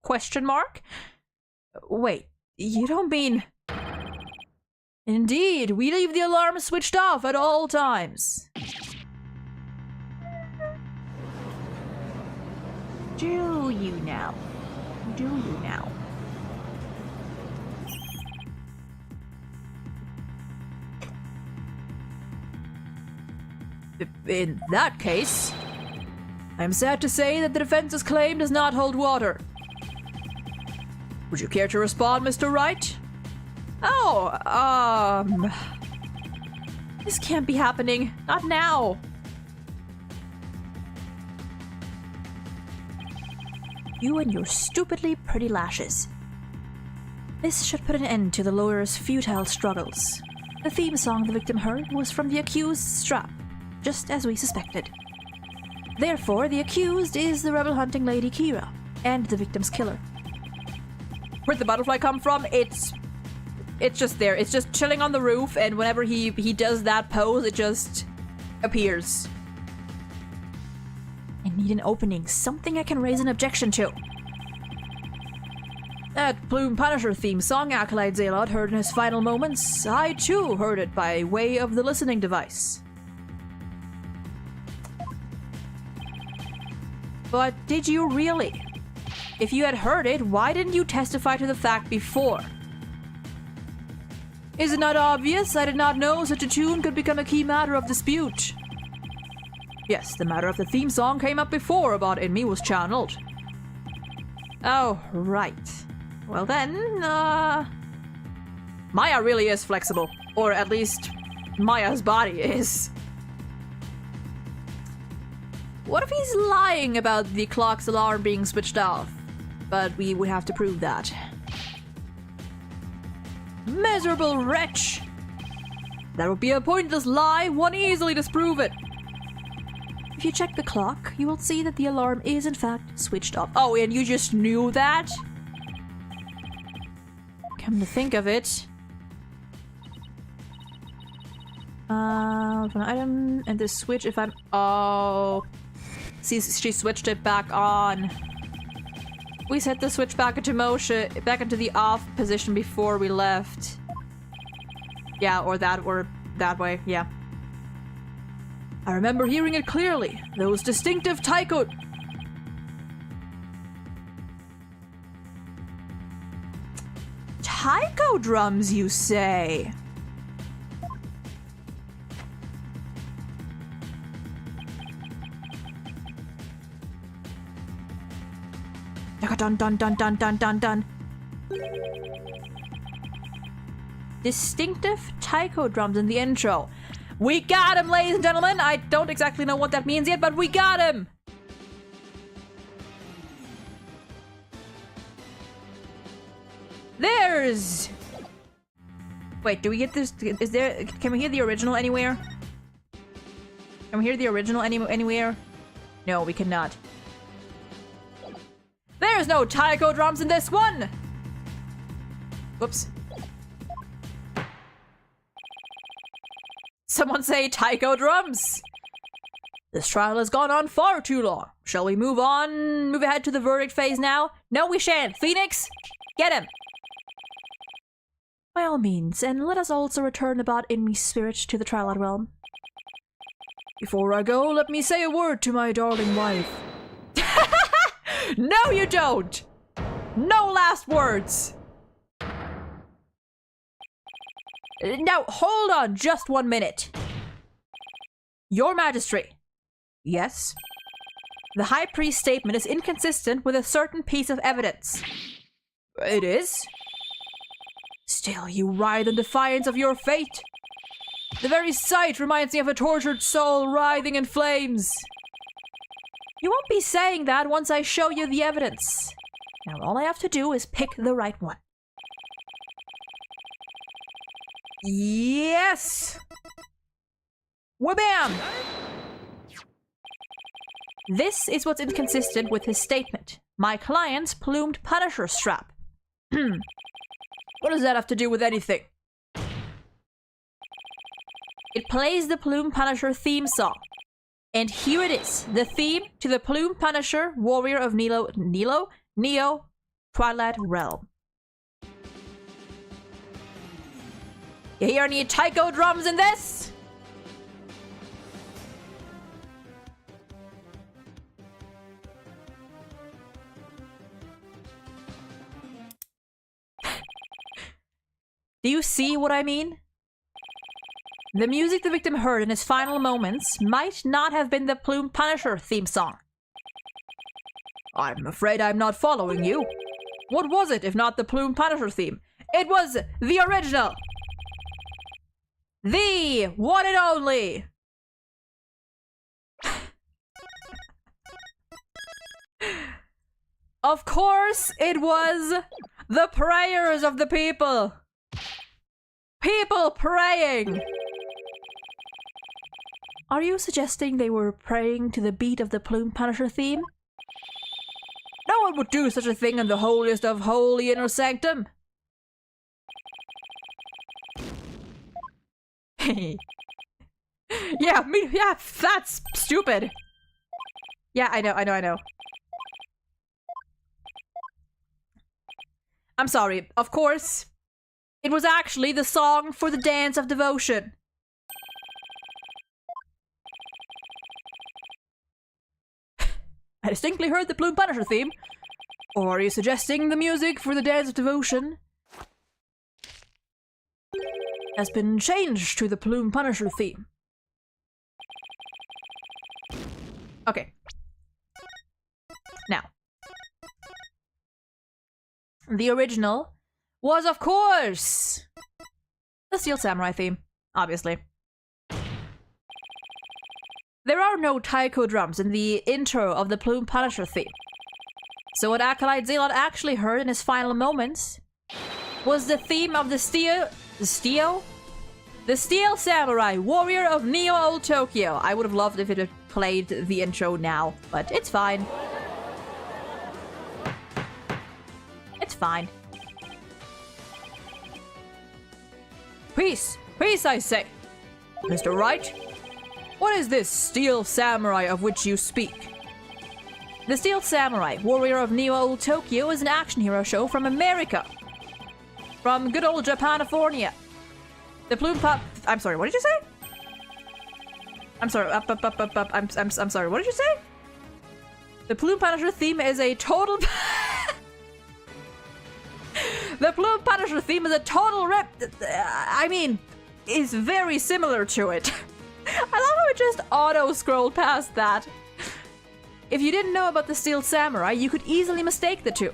Question mark? Wait, you don't mean... Indeed, we leave the alarm switched off at all times. Do you now? Do you now? In that case, I am sad to say that the defense's claim does not hold water. Would you care to respond, Mr. Wright? Oh, this can't be happening. Not now. You and your stupidly pretty lashes. This should put an end to the lawyer's futile struggles. The theme song the victim heard was from the accused's strap, just as we suspected. Therefore, the accused is the rebel-hunting Lady Kira, and the victim's killer. Where'd the butterfly come from? It's just there. It's just chilling on the roof, and whenever he does that pose, it just appears. I need an opening, something I can raise an objection to. That Plume Punisher theme song Acolyte Zalot heard in his final moments, I too heard it by way of the listening device. But did you really? If you had heard it, why didn't you testify to the fact before? Is it not obvious? I did not know such a tune could become a key matter of dispute. Yes, the matter of the theme song came up before a bot in me was channeled. Oh, right. Well then, Maya really is flexible. Or at least, Maya's body is. What if he's lying about the clock's alarm being switched off? But we would have to prove that. Miserable wretch! That would be a pointless lie, one easily disprove it. If you check the clock, you will see that the alarm is in fact switched off. Oh, and you just knew that? Come to think of it. An item and the switch if I'm... Oh... See, she switched it back on. We set the switch back into motion, back into the off position before we left. Yeah, or that way, yeah. I remember hearing it clearly. Those distinctive taiko... Taiko drums, you say? Dun dun dun dun dun dun dun. Distinctive taiko drums in the intro. We got him, ladies and gentlemen! I don't exactly know what that means yet, but we got him! There's... Wait, do we get this? Is there... Can we hear the original anywhere? Can we hear the original anywhere? No, we cannot. There's no taiko drums in this one! Whoops. Someone say taiko drums! This trial has gone on far too long. Shall we move ahead to the verdict phase now? No, we shan't. Phoenix, get him! By all means, and let us also return the bot in me spirit to the Twilight Realm. Before I go, let me say a word to my darling wife. No, you don't! No last words! Now, hold on just 1 minute. Your Majesty. Yes? The High Priest's statement is inconsistent with a certain piece of evidence. It is? Still, you writhe in defiance of your fate. The very sight reminds me of a tortured soul writhing in flames. You won't be saying that once I show you the evidence. Now all I have to do is pick the right one. Yes! Whabam! This is what's inconsistent with his statement. My client's plumed Punisher strap. What does that have to do with anything? It plays the Plume Punisher theme song. And here it is, the theme to the Plume Punisher, Warrior of Neo, Twilight Realm. You hear any taiko drums in this? Do you see what I mean? The music the victim heard in his final moments might not have been the Plume Punisher theme song. I'm afraid I'm not following you. What was it if not the Plume Punisher theme? It was the original! The one and only! Of course it was the prayers of the people! People praying! Are you suggesting they were praying to the beat of the Plume Punisher theme? No one would do such a thing in the holiest of holy inner sanctum. Yeah, that's stupid. Yeah, I know. I'm sorry, of course. It was actually the song for the Dance of Devotion. I distinctly heard the Plume Punisher theme. Or are you suggesting the music for the Dance of Devotion has been changed to the Plume Punisher theme? Okay. Now. The original was, of course, the Steel Samurai theme, obviously. There are no taiko drums in the intro of the Plume Punisher theme. So what Acolyte Zealot actually heard in his final moments was the theme of the Steel Samurai, Warrior of Neo Old Tokyo. I would have loved if it had played the intro now, but it's fine. It's fine. Peace! Peace, I say! Mr. Wright? What is this Steel Samurai of which you speak? The Steel Samurai, Warrior of Neo Old Tokyo, is an action hero show from America. From good old Japanifornia. The Plume I'm sorry, what did you say? I'm sorry, I'm sorry, what did you say? The Plume Punisher theme is a total... The Plume Punisher theme is a total rip... I mean, is very similar to it. I love how it just auto-scrolled past that. If you didn't know about the Steel Samurai, you could easily mistake the two.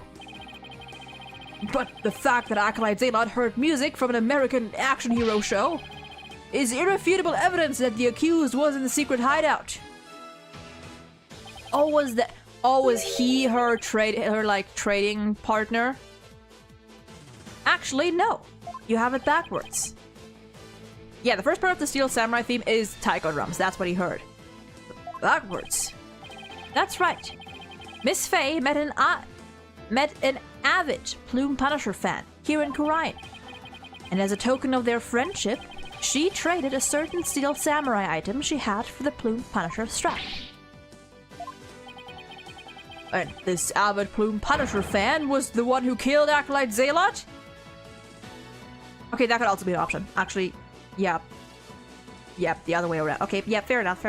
But the fact that Acolyte Zealot heard music from an American action hero show is irrefutable evidence that the accused was in the secret hideout. Oh, was he her trading partner? Actually, no. You have it backwards. Yeah, the first part of the Steel Samurai theme is taiko drums. That's what he heard. Backwards. That's right. Miss Faye met an avid Plume Punisher fan here in Korean. And as a token of their friendship, she traded a certain Steel Samurai item she had for the Plume Punisher strap. And this avid Plume Punisher fan was the one who killed Acolyte Zealot? Okay, that could also be an option. Actually, yeah. Yep, the other way around. Okay, yeah, fair enough.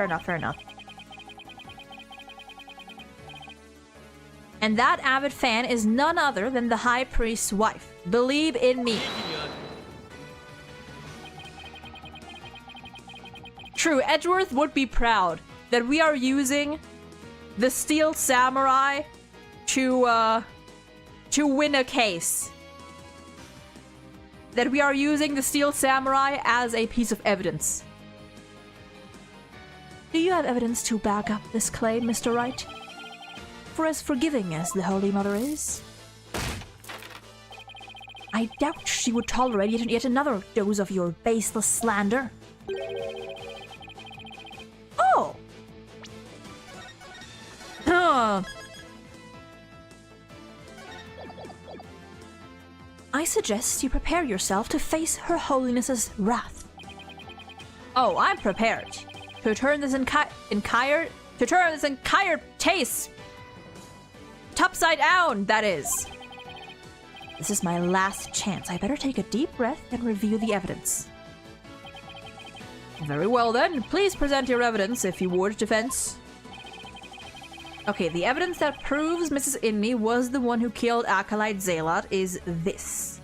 And that avid fan is none other than the High Priest's wife. Believe in me. True, Edgeworth would be proud that we are using the Steel Samurai to win a case. That we are using the Steel Samurai as a piece of evidence. Do you have evidence to back up this claim, Mr. Wright? For as forgiving as the Holy Mother is, I doubt she would tolerate yet another dose of your baseless slander. Oh! I suggest you prepare yourself to face Her Holiness's wrath. Oh, I'm prepared to turn this entire taste topside down, that is. This is my last chance. I better take a deep breath and review the evidence. Very well then. Please present your evidence, if you would, defense. Okay, the evidence that proves Mrs. Inme was the one who killed Acolyte Zealot is this.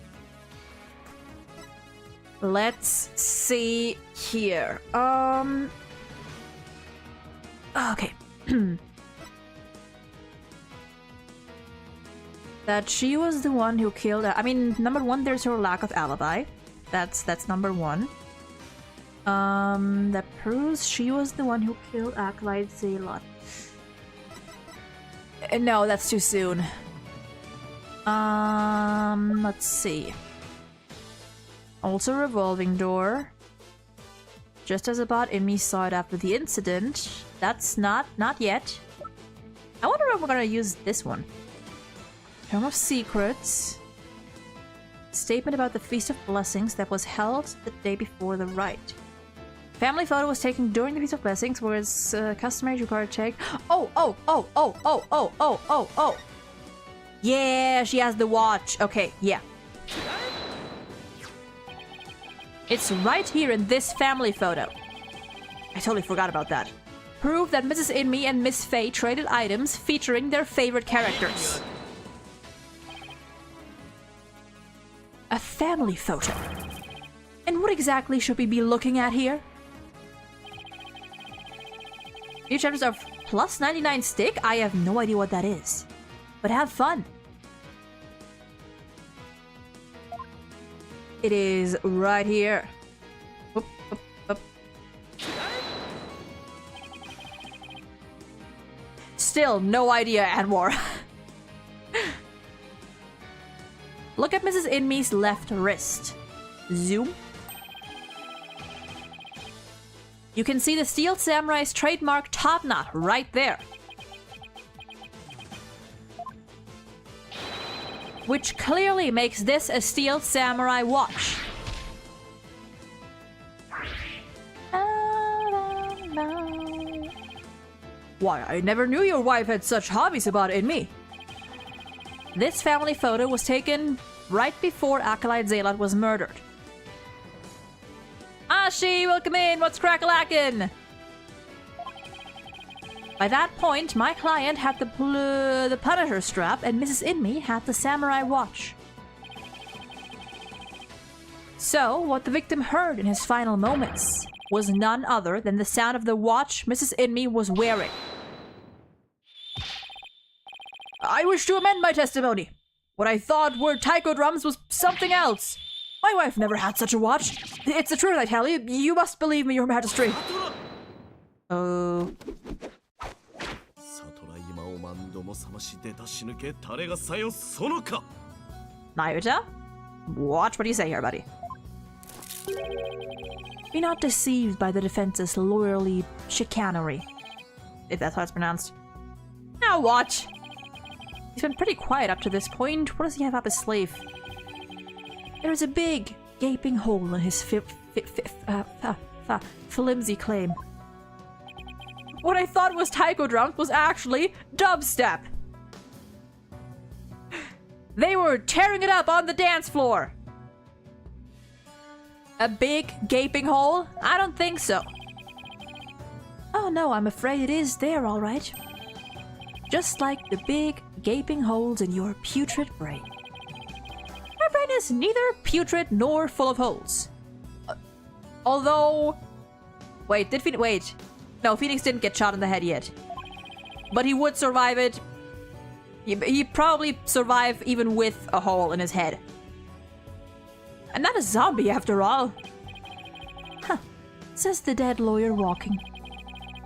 Let's see here. Okay. That she was the one who killed... I mean, number one, there's her lack of alibi. That's number one. That proves she was the one who killed Acolyte Zealot. No, that's too soon. Let's see. Also revolving door. Just as about Inme saw it after the incident. That's not yet. I wonder if we're gonna use this one. Term of Secrets. Statement about the Feast of Blessings that was held the day before the rite. Family photo was taken during the Feast of Blessings, whereas customary to partake. Oh. Yeah, she has the watch. Okay, yeah. It's right here in this family photo. I totally forgot about that. Prove that Mrs. Inme and Miss Faye traded items featuring their favorite characters. A family photo. And what exactly should we be looking at here? Few chapters of plus 99 stick? I have no idea what that is. But have fun. It is right here. Oop. Still no idea, Anwar. Look at Mrs. Inme's left wrist. Zoom. You can see the Steel Samurai's trademark top knot right there. Which clearly makes this a Steel Samurai watch. Why, I never knew your wife had such hobbies about Inme. This family photo was taken right before Acolyte Zealot was murdered. Ashi, welcome in! What's crack-a-lackin'? By that point, my client had the Punisher strap and Mrs. Inme had the samurai watch. So, what the victim heard in his final moments was none other than the sound of the watch Mrs. Inme was wearing. I wish to amend my testimony. What I thought were taiko drums was something else. My wife never had such a watch. It's the truth, I tell you. You must believe me, Your Majesty. Oh. Nayuta? Watch what you say here, buddy. Be not deceived by the defense's lawyerly chicanery. If that's how it's pronounced. Now watch. He's been pretty quiet up to this point. What does he have up his sleeve? There is a big, gaping hole in his flimsy claim. What I thought was taiko drums was actually dubstep. They were tearing it up on the dance floor. A big, gaping hole? I don't think so. Oh no, I'm afraid it is there, all right. just like the big, gaping holes in your putrid brain. My brain is neither putrid nor full of holes. Although... Wait, wait. No, Phoenix didn't get shot in the head yet. But he would survive it. He'd probably survive even with a hole in his head. And not a zombie, after all. Huh, says the dead lawyer walking.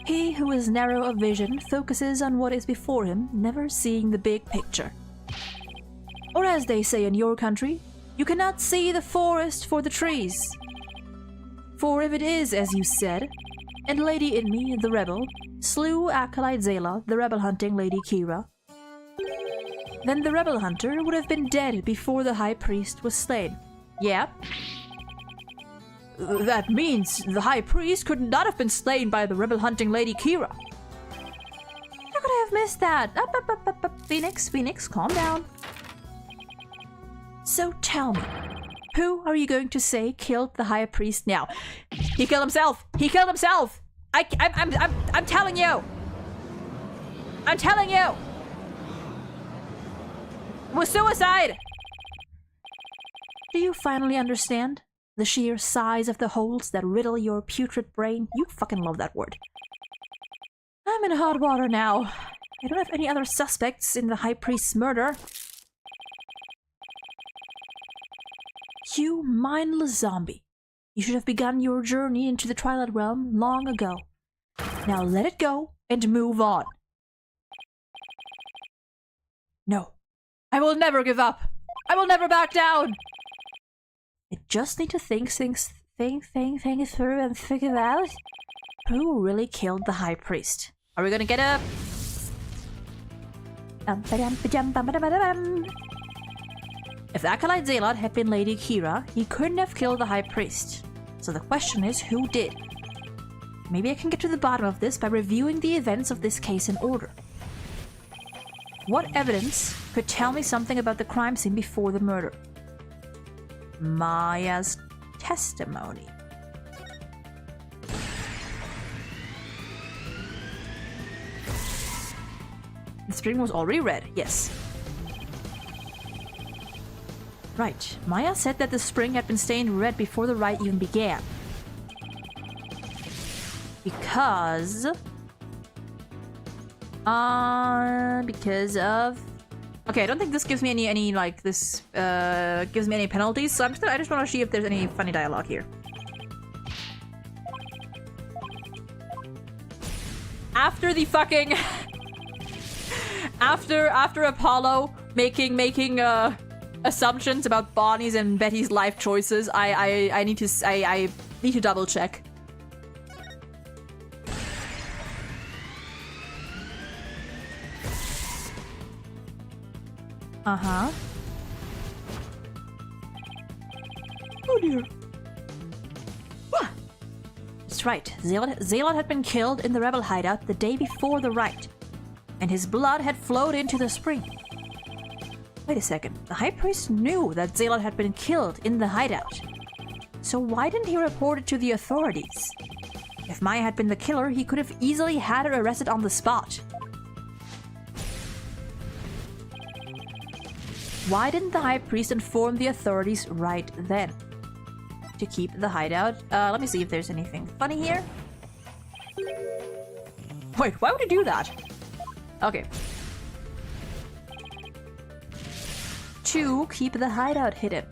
He who is narrow of vision focuses on what is before him, never seeing the big picture. Or as they say in your country, you cannot see the forest for the trees. For if it is as you said, and Lady Inmi, the rebel, slew Acolyte Zayla, the rebel-hunting Lady Kira, then the rebel hunter would have been dead before the high priest was slain. Yeah? That means the high priest could not have been slain by the rebel-hunting Lady Kira. How could I have missed that? Up. Phoenix, calm down. So tell me, who are you going to say killed the high priest now? He killed himself! He killed himself! I'm telling you! I'm telling you! It was suicide! Do you finally understand the sheer size of the holes that riddle your putrid brain? You fucking love that word. I'm in hot water now. I don't have any other suspects in the high priest's murder. You mindless zombie. You should have begun your journey into the Twilight Realm long ago. Now let it go and move on. No. I will never give up. I will never back down. I just need to think things through and figure out who really killed the high priest. Are we gonna get a... If Acolyte Zalot had been Lady Kira, he couldn't have killed the high priest. So the question is, who did? Maybe I can get to the bottom of this by reviewing the events of this case in order. What evidence could tell me something about the crime scene before the murder? Maya's testimony. The spring was already red, yes. Right, Maya said that the spring had been stained red before the rite even began. Because of... Okay, I don't think this gives me any gives me any penalties, so I just want to see if there's any funny dialogue here. After the fucking... after Apollo making assumptions about Bonnie's and Betty's life choices, I need to double check. Uh-huh. Oh dear. Ah. That's right. Zalot had been killed in the rebel hideout the day before the rite, and his blood had flowed into the spring. Wait a second. The high priest knew that Zalot had been killed in the hideout. So why didn't he report it to the authorities? If Maya had been the killer, he could have easily had her arrested on the spot. Why didn't the high priest inform the authorities right then? To keep the hideout? Let me see if there's anything funny here. Wait, why would he do that? Okay. To keep the hideout hidden.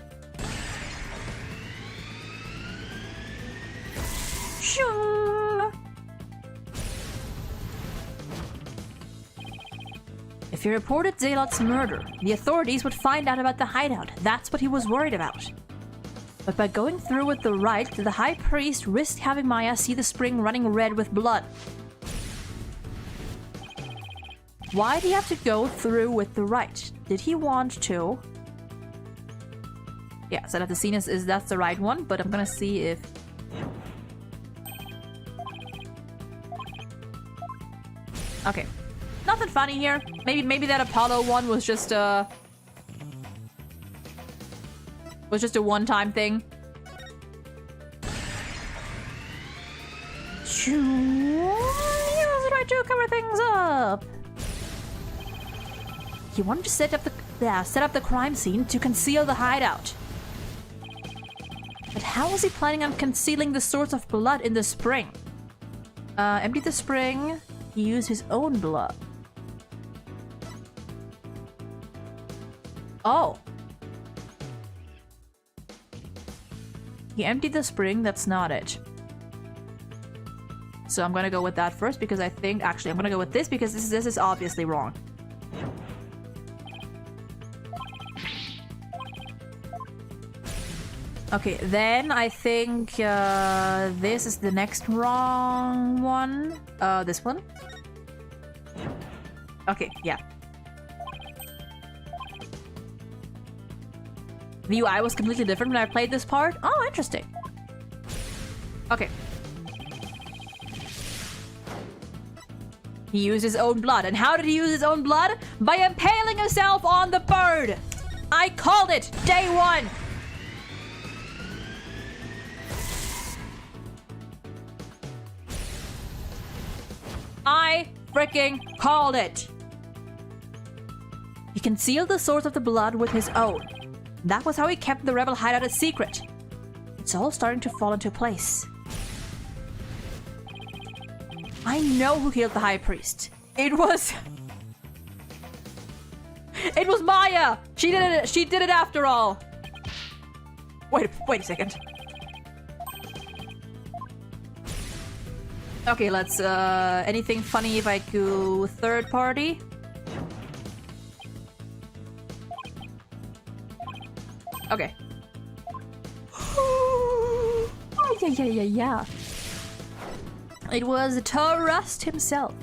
Shoo! If he reported Zalot's murder, the authorities would find out about the hideout. That's what he was worried about. But by going through with the rite, the high priest risked having Maya see the spring running red with blood. Why did he have to go through with the rite? Did he want to? Yeah, so that the scene is that's the right one, but I'm gonna see if... Okay. Nothing funny here. Maybe that Apollo one was just a one-time thing. He was right to cover things up. He wanted to set up the crime scene to conceal the hideout. But how was he planning on concealing the source of blood in the spring? Empty the spring. He used his own blood. Oh. He emptied the spring, that's not it. So I'm gonna go with that first because I think... Actually, I'm gonna go with this because this is obviously wrong. Okay, then I think this is the next wrong one. This one? Okay, yeah. The UI was completely different when I played this part. Oh, interesting. Okay. He used his own blood. And how did he use his own blood? By impaling himself on the bird! I called it! Day one! I freaking called it! He concealed the source of the blood with his own. That was how he kept the rebel hideout a secret. It's all starting to fall into place. I know who killed the high priest. It was... It was Maya! She did it after all! Wait a second. Okay, let's, anything funny if I go third party? Okay. Oh, yeah. It was Taurus himself.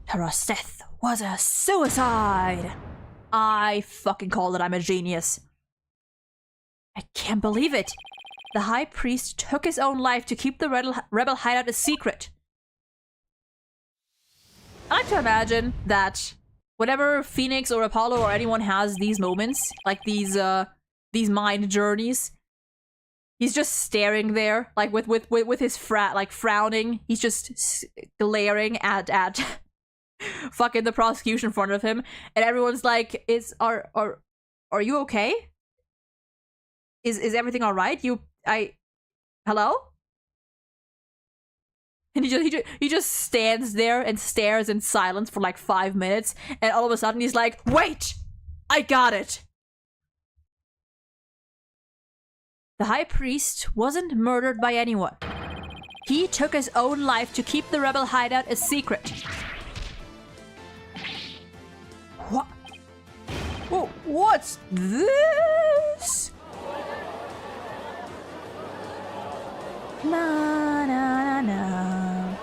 Taurus' death was a suicide. I fucking called it. I'm a genius. I can't believe it. The high priest took his own life to keep the rebel hideout a secret. I like to imagine that whenever Phoenix or Apollo or anyone has these moments, like these mind journeys, he's just staring there, like with his frowning. He's just glaring at fucking the prosecution in front of him, and everyone's like, are you okay? Is everything all right? Hello? And he just stands there and stares in silence for like 5 minutes, and all of a sudden he's like, wait! I got it! The high priest wasn't murdered by anyone. He took his own life to keep the rebel hideout a secret. What? Whoa, what's this? Na na na na.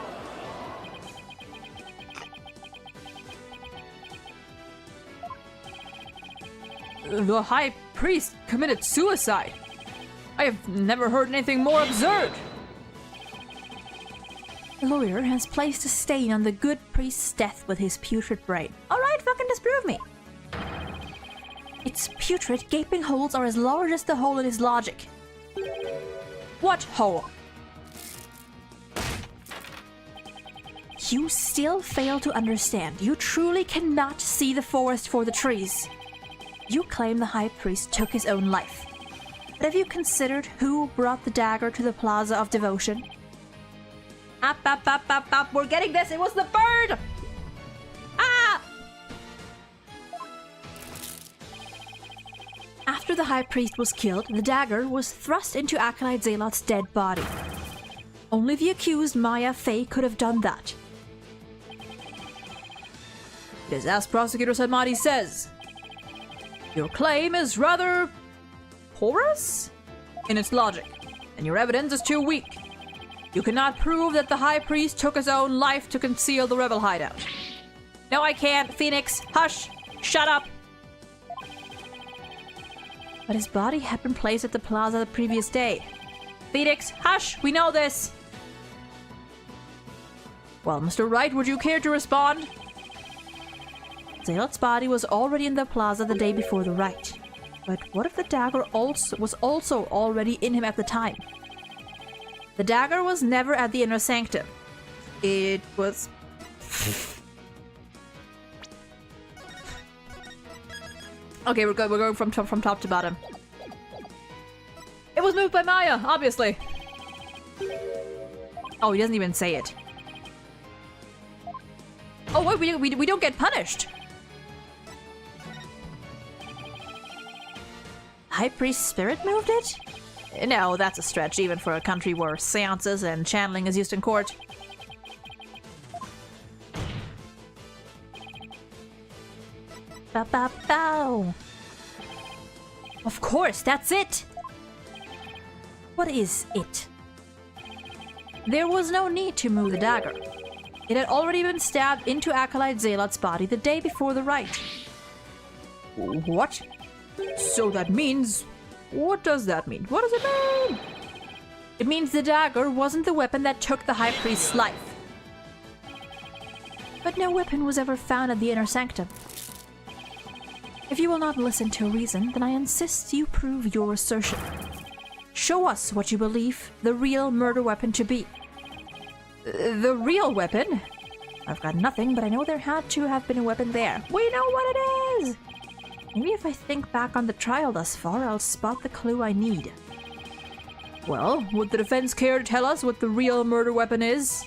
The high priest committed suicide. I have never heard anything more absurd. The lawyer has placed a stain on the good priest's death with his putrid brain. Alright, fucking disprove me. Its putrid, gaping holes are as large as the hole in his logic. What hole? You still fail to understand. You truly cannot see the forest for the trees. You claim the high priest took his own life. But have you considered who brought the dagger to the Plaza of Devotion? Up. We're getting this. It was the bird! Ah! After the high priest was killed, the dagger was thrust into Acolyte Zealot's dead body. Only the accused Maya Fey could have done that. It is as Prosecutor Sadmati says. Your claim is rather porous in its logic, and your evidence is too weak. You cannot prove that the high priest took his own life to conceal the rebel hideout. No, I can't. Phoenix, hush! Shut up! But his body had been placed at the plaza the previous day. Phoenix, hush! We know this! Well, Mr. Wright, would you care to respond? Zealot's body was already in the plaza the day before the riot. But what if the dagger was also already in him at the time? The dagger was never at the inner sanctum. It was... Okay, we're going from top to bottom. It was moved by Maya, obviously. Oh, he doesn't even say it. Oh wait, we don't get punished. High Priest Spirit moved it? No, that's a stretch, even for a country where seances and channeling is used in court. Ba-ba-bow. Of course, that's it! What is it? There was no need to move the dagger. It had already been stabbed into Acolyte Zealot's body the day before the rite. What? So that means... What does that mean? What does it mean? It means the dagger wasn't the weapon that took the High Priest's life. But no weapon was ever found at the Inner Sanctum. If you will not listen to reason, then I insist you prove your assertion. Show us what you believe the real murder weapon to be. The real weapon? I've got nothing, but I know there had to have been a weapon there. We know what it is! Maybe if I think back on the trial thus far, I'll spot the clue I need. Well, would the defense care to tell us what the real murder weapon is?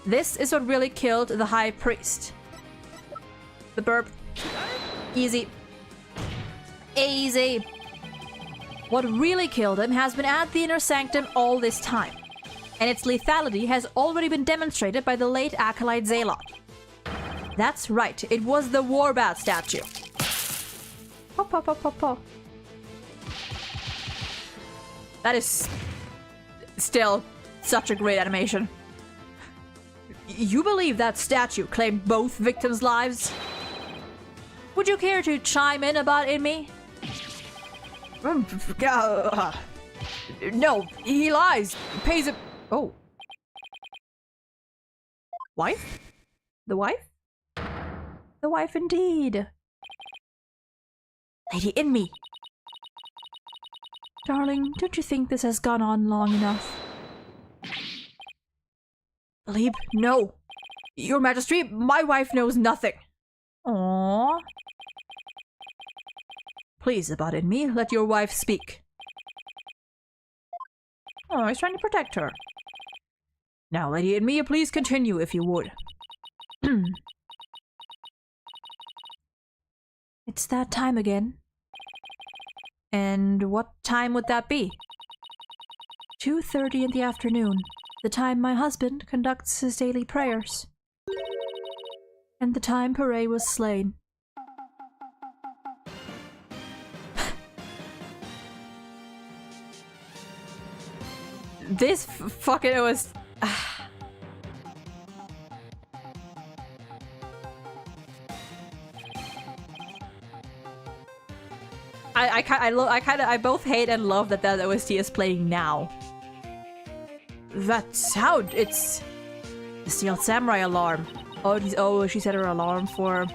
This is what really killed the High Priest. The burp. Easy. Easy. What really killed him has been at the Inner Sanctum all this time, and its lethality has already been demonstrated by the late Acolyte Zealot. That's right, it was the Warbat statue. Pop, pop, pop, pop, pop. That is still such a great animation. You believe that statue claimed both victims' lives? Would you care to chime in about me? No, he lies. Pays it. Oh. Wife? The wife? The wife indeed. Lady Inmi. Darling, don't you think this has gone on long enough? Leib, no. Your Majesty, my wife knows nothing. Aww. Please, about Inmi, let your wife speak. Oh, he's trying to protect her. Now, Lady Inmi, please continue if you would. It's that time again. And what time would that be? 2:30 in the afternoon, the time my husband conducts his daily prayers. And the time Pere was slain. This fucking was... I both hate and love that OST is playing now. That sound, it's the Steel Samurai alarm. Oh, she set her alarm for...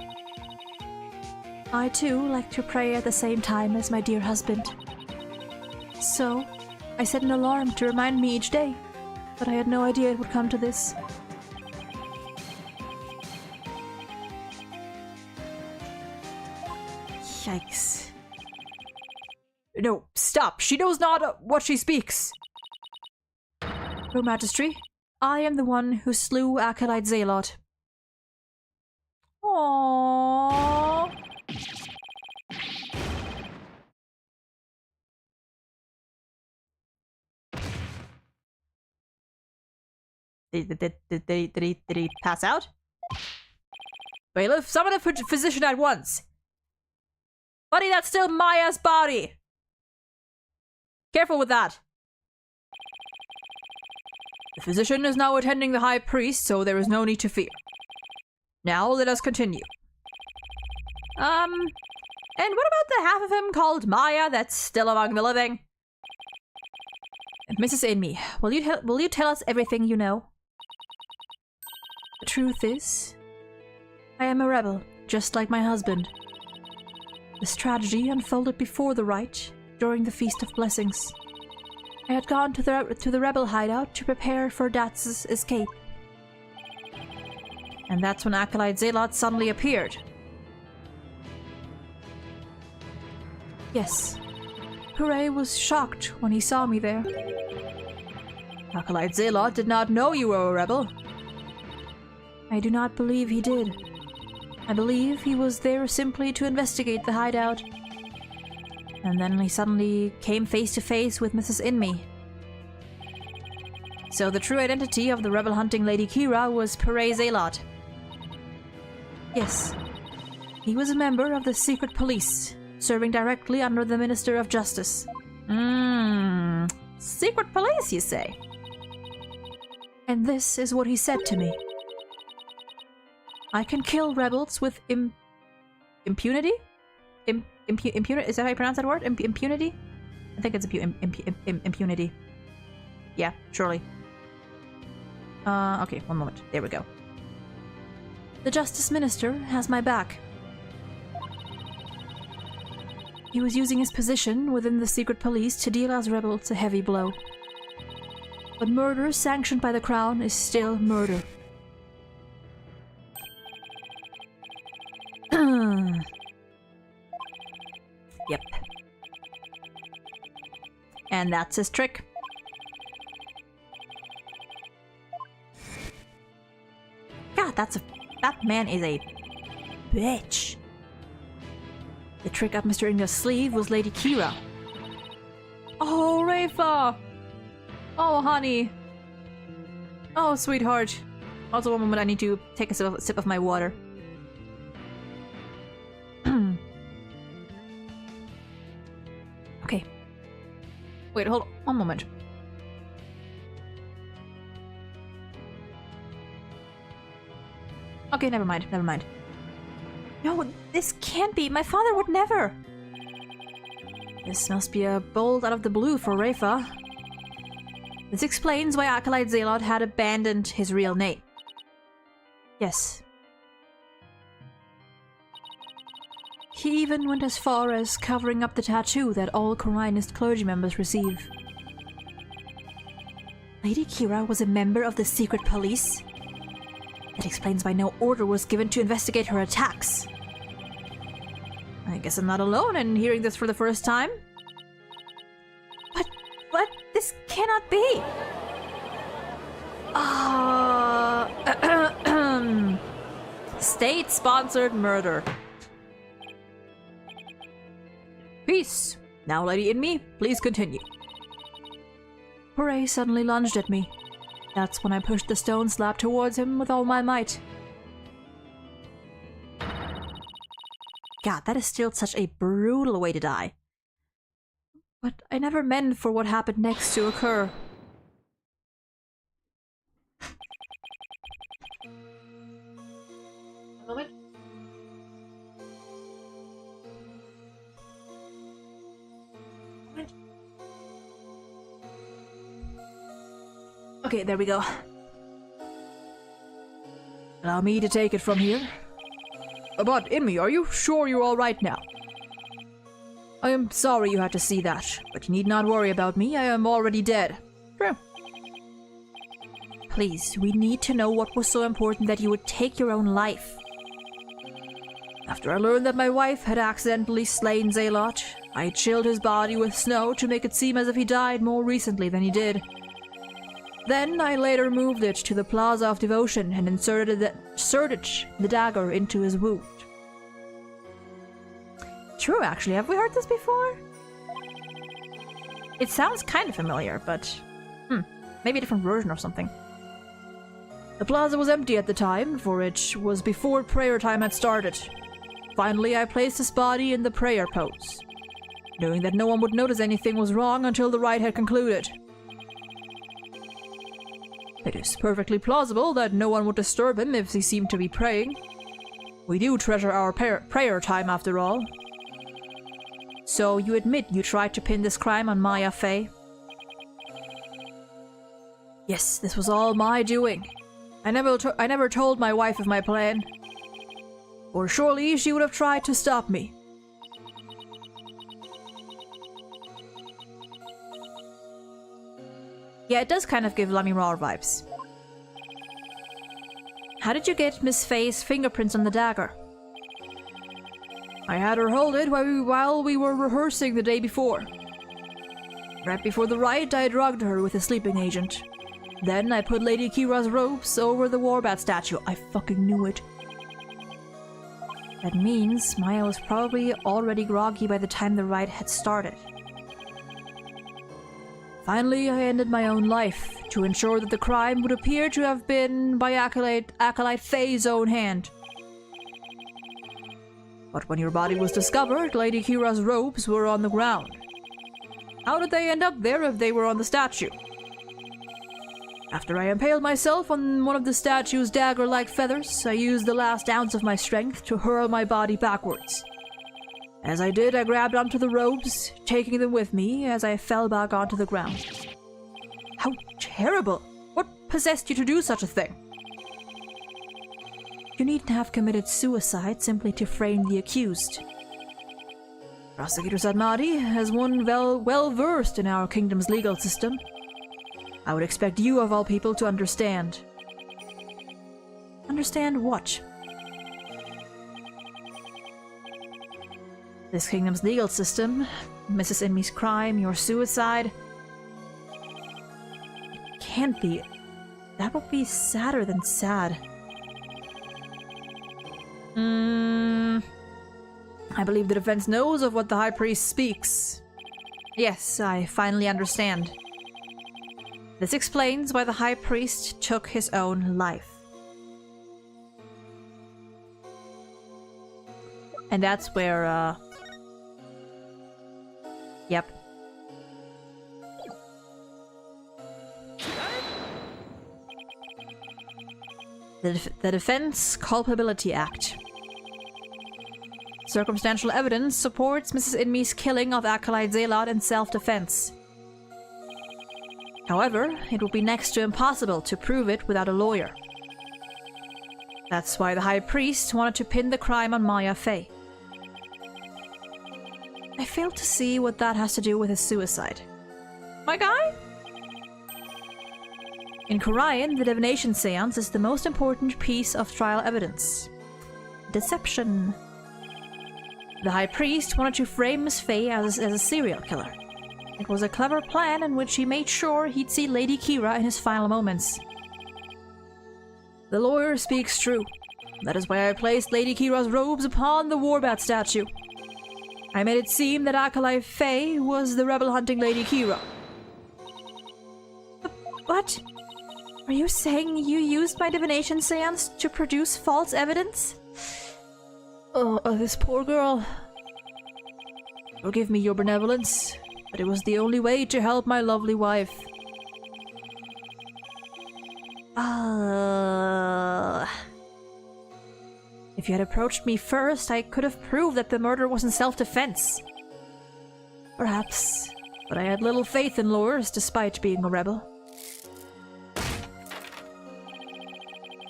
I too like to pray at the same time as my dear husband. So, I set an alarm to remind me each day, but I had no idea it would come to this. Yikes. No, stop! She knows not what she speaks! Your Majesty, I am the one who slew Acolyte Zealot. Aww. Did he pass out? Bailiff, summon a physician at once! Buddy, that's still Maya's body! Careful with that! The physician is now attending the High Priest, so there is no need to fear. Now, let us continue. And what about the half of him called Maya that's still among the living? Mrs. Inmi, will you tell us everything you know? The truth is, I am a rebel, just like my husband. This tragedy unfolded before the rite, during the Feast of Blessings. I had gone to the rebel hideout to prepare for Datz's escape, And that's when Acolyte Zealot suddenly appeared. Yes. Hooray was shocked when he saw me there. Acolyte Zealot did not know you were a rebel. I do not believe he did. I believe he was there simply to investigate the hideout. And then he suddenly came face to face with Mrs. Inme. So the true identity of the rebel-hunting Lady Kira was Pere Zealot. Yes. He was a member of the secret police, serving directly under the Minister of Justice. Secret police, you say? And this is what he said to me. I can kill rebels with impunity? Impunity? Is that how you pronounce that word? Impunity? I think it's impunity. Yeah, surely. Okay, one moment. There we go. The Justice Minister has my back. He was using his position within the secret police to deal us rebels a heavy blow. But murder sanctioned by the Crown is still murder. Yep. And that's his trick. God, that man is a bitch. The trick up Mr. Ingla's sleeve was Lady Kira. Oh, Rafa! Oh, honey. Oh, sweetheart. Also, one moment, I need to take a sip of my water. Okay. Wait, hold on. One moment. Okay, never mind. No, this can't be. My father would never. This must be a bolt out of the blue for Rafa. This explains why Acolyte Zealot had abandoned his real name. Yes. He even went as far as covering up the tattoo that all Corinist clergy members receive. Lady Kira was a member of the secret police? That explains why no order was given to investigate her attacks. I guess I'm not alone in hearing this for the first time. But this cannot be! State-sponsored murder. Peace. Now, Lady Inme, please continue. Hooray suddenly lunged at me. That's when I pushed the stone slab towards him with all my might. God, that is still such a brutal way to die. But I never meant for what happened next to occur. A moment. Okay, there we go. Allow me to take it from here. But, Inme, are you sure you're alright now? I am sorry you had to see that, but you need not worry about me. I am already dead. True. Please, we need to know what was so important that you would take your own life. After I learned that my wife had accidentally slain Zealot, I chilled his body with snow to make it seem as if he died more recently than he did. Then I later moved it to the Plaza of Devotion and inserted the dagger into his wound. True, actually. Have we heard this before? It sounds kind of familiar, but... maybe a different version or something. The plaza was empty at the time, for it was before prayer time had started. Finally, I placed his body in the prayer pose, knowing that no one would notice anything was wrong until the rite had concluded. It is perfectly plausible that no one would disturb him if he seemed to be praying. We do treasure our prayer time, after all. So you admit you tried to pin this crime on Maya Fey? Yes, this was all my doing. I never told my wife of my plan. Or surely she would have tried to stop me. Yeah, it does kind of give Lammy Raw vibes. How did you get Miss Faye's fingerprints on the dagger? I had her hold it while we were rehearsing the day before. Right before the riot, I drugged her with a sleeping agent. Then I put Lady Kira's ropes over the warbat statue. I fucking knew it. That means Maya was probably already groggy by the time the riot had started. Finally, I ended my own life to ensure that the crime would appear to have been by Acolyte Faye's own hand. But when your body was discovered, Lady Kira's ropes were on the ground. How did they end up there if they were on the statue? After I impaled myself on one of the statue's dagger-like feathers, I used the last ounce of my strength to hurl my body backwards. As I did, I grabbed onto the ropes, taking them with me as I fell back onto the ground. How terrible! What possessed you to do such a thing? You needn't have committed suicide simply to frame the accused. Prosecutor Sadmati, as one well-versed in our kingdom's legal system, I would expect you of all people to understand. Understand what? This kingdom's legal system, Mrs. Inme's crime, your suicide. It can't be. That would be sadder than sad. I believe the defense knows of what the High Priest speaks. Yes, I finally understand. This explains why the High Priest took his own life. And that's where, Yep. The Defense Culpability Act. Circumstantial evidence supports Mrs. Inme's killing of Acolyte Zelot in self-defense. However, it would be next to impossible to prove it without a lawyer. That's why the High Priest wanted to pin the crime on Maya Fey. I fail to see what that has to do with his suicide. My guy? In Korean, the divination seance is the most important piece of trial evidence. Deception. The High Priest wanted to frame Miss Fey as a serial killer. It was a clever plan in which he made sure he'd see Lady Kira in his final moments. The lawyer speaks true. That is why I placed Lady Kira's robes upon the warbat statue. I made it seem that Acolyte Faye was the rebel-hunting Lady Kira. What? Are you saying you used my divination seance to produce false evidence? Oh, this poor girl. Forgive me your benevolence, but it was the only way to help my lovely wife. If you had approached me first, I could have proved that the murder wasn't self-defense. Perhaps, but I had little faith in lawyers despite being a rebel.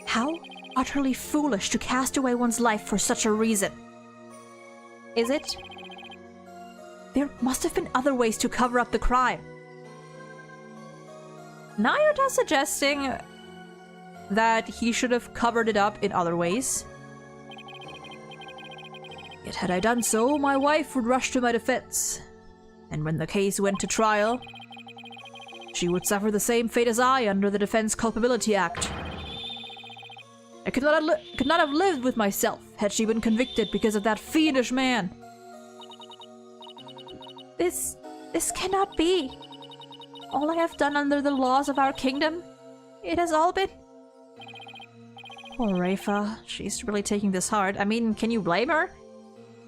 How utterly foolish to cast away one's life for such a reason. Is it? There must have been other ways to cover up the crime. Now you're just suggesting that he should have covered it up in other ways. Yet had I done so, my wife would rush to my defense. And when the case went to trial, she would suffer the same fate as I under the Defense Culpability Act. I could not have lived with myself had she been convicted because of that fiendish man. This cannot be. All I have done under the laws of our kingdom, it has all been... Poor Rafa, she's really taking this hard. I mean, can you blame her?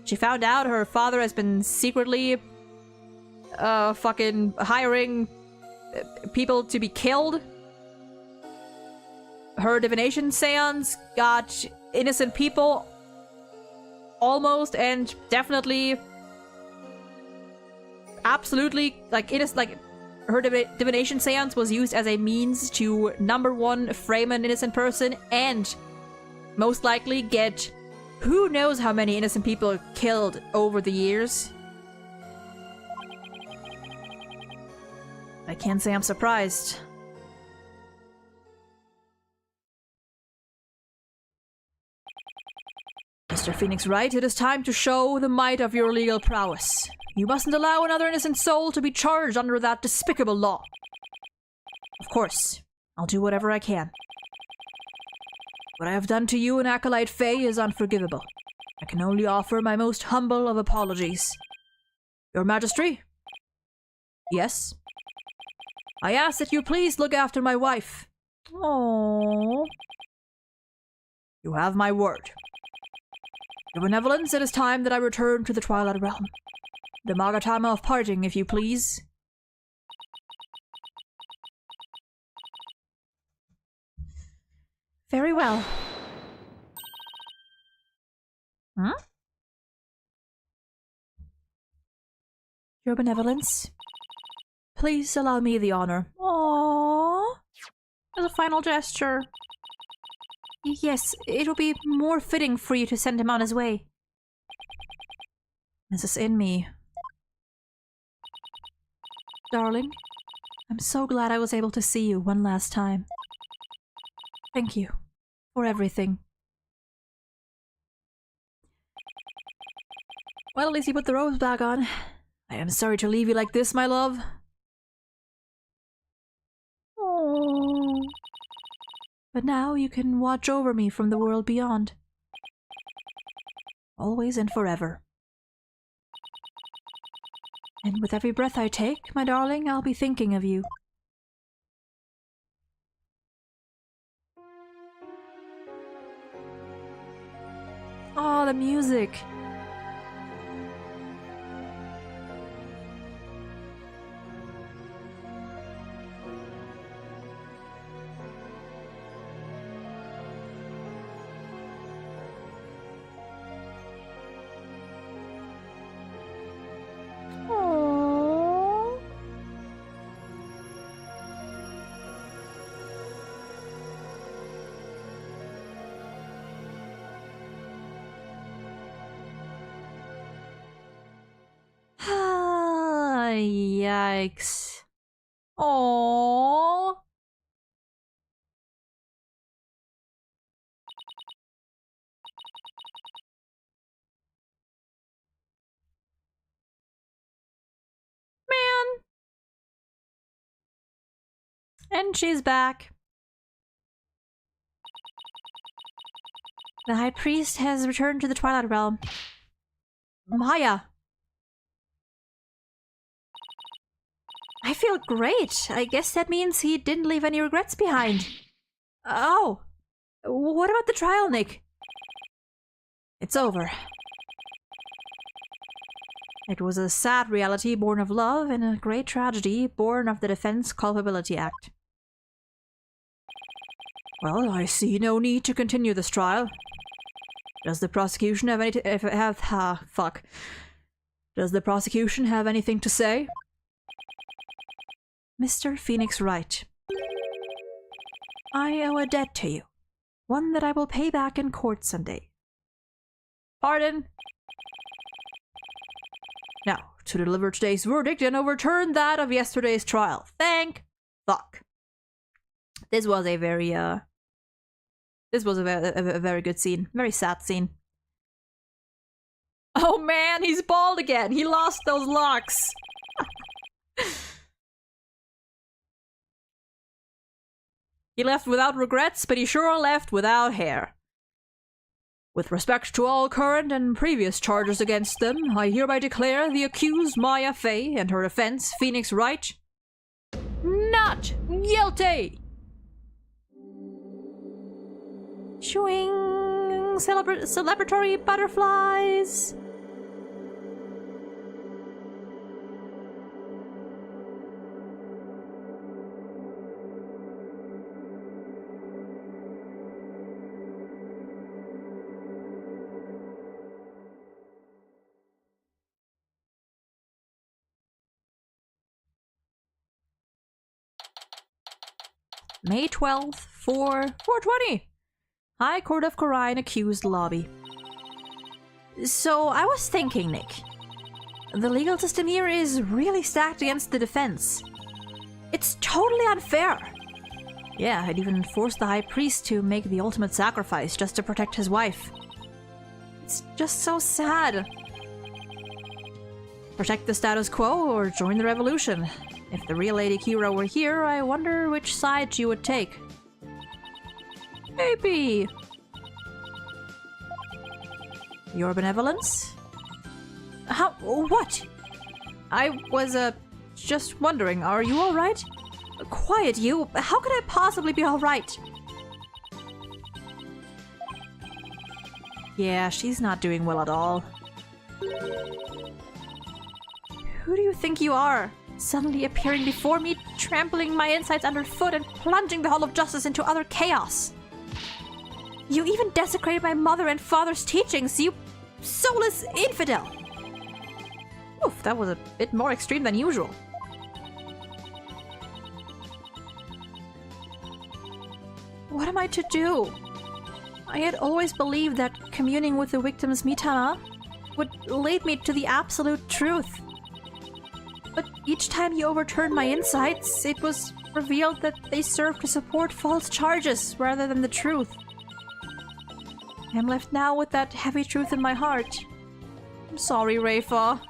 She found out her father has been secretly fucking hiring people to be killed. Her divination seance got innocent people almost and definitely absolutely her divination seance was used as a means to number one, frame an innocent person and most likely get who knows how many innocent people killed over the years. I can't say I'm surprised. Mr. Phoenix Wright, it is time to show the might of your legal prowess. You mustn't allow another innocent soul to be charged under that despicable law. Of course, I'll do whatever I can. What I have done to you and Acolyte Faye is unforgivable. I can only offer my most humble of apologies. Your Majesty? Yes? I ask that you please look after my wife. Oh. You have my word. Your benevolence, it is time that I return to the Twilight Realm. The Magatama of parting, if you please. Very well. Huh? Your benevolence. Please allow me the honor. Aww. As a final gesture. Yes, it'll be more fitting for you to send him on his way. This is in me. Darling, I'm so glad I was able to see you one last time. Thank you for everything. Well, at least you put the robes back on. I am sorry to leave you like this, my love. Oh. But now you can watch over me from the world beyond. Always and forever. And with every breath I take, my darling, I'll be thinking of you. Oh, the music. Yikes. Aww. Man. And she's back. The High Priest has returned to the Twilight Realm. Maya. I feel great. I guess that means he didn't leave any regrets behind. Oh. What about the trial, Nick? It's over. It was a sad reality born of love and a great tragedy born of the Defense Culpability Act. Well, I see no need to continue this trial. Does the prosecution have Does the prosecution have anything to say? Mr. Phoenix Wright, I owe a debt to you, one that I will pay back in court someday. Pardon? Now, to deliver today's verdict and overturn that of yesterday's trial. Thank fuck. This was a very, a very good scene. Very sad scene. Oh man, he's bald again! He lost those locks! He left without regrets, but he sure left without hair. With respect to all current and previous charges against them, I hereby declare the accused Maya Faye and her defense, Phoenix Wright, not guilty! Shooing celebratory butterflies. May 12th, 420. High Court of Korine accused lobby. So I was thinking, Nick. The legal system here is really stacked against the defense. It's totally unfair. Yeah, it even forced the High Priest to make the ultimate sacrifice just to protect his wife. It's just so sad. Protect the status quo or join the revolution. If the real Lady Kira were here, I wonder which side she would take. Maybe. Your benevolence? How? What? I was, just wondering, are you alright? Quiet, you. How could I possibly be alright? Yeah, she's not doing well at all. Who do you think you are? Suddenly appearing before me, trampling my insides underfoot and plunging the Hall of Justice into utter chaos. You even desecrated my mother and father's teachings, you soulless infidel! Oof, that was a bit more extreme than usual. What am I to do? I had always believed that communing with the victim's mitama would lead me to the absolute truth. But each time you overturned my insights, it was revealed that they served to support false charges rather than the truth. I am left now with that heavy truth in my heart. I'm sorry, Reifa.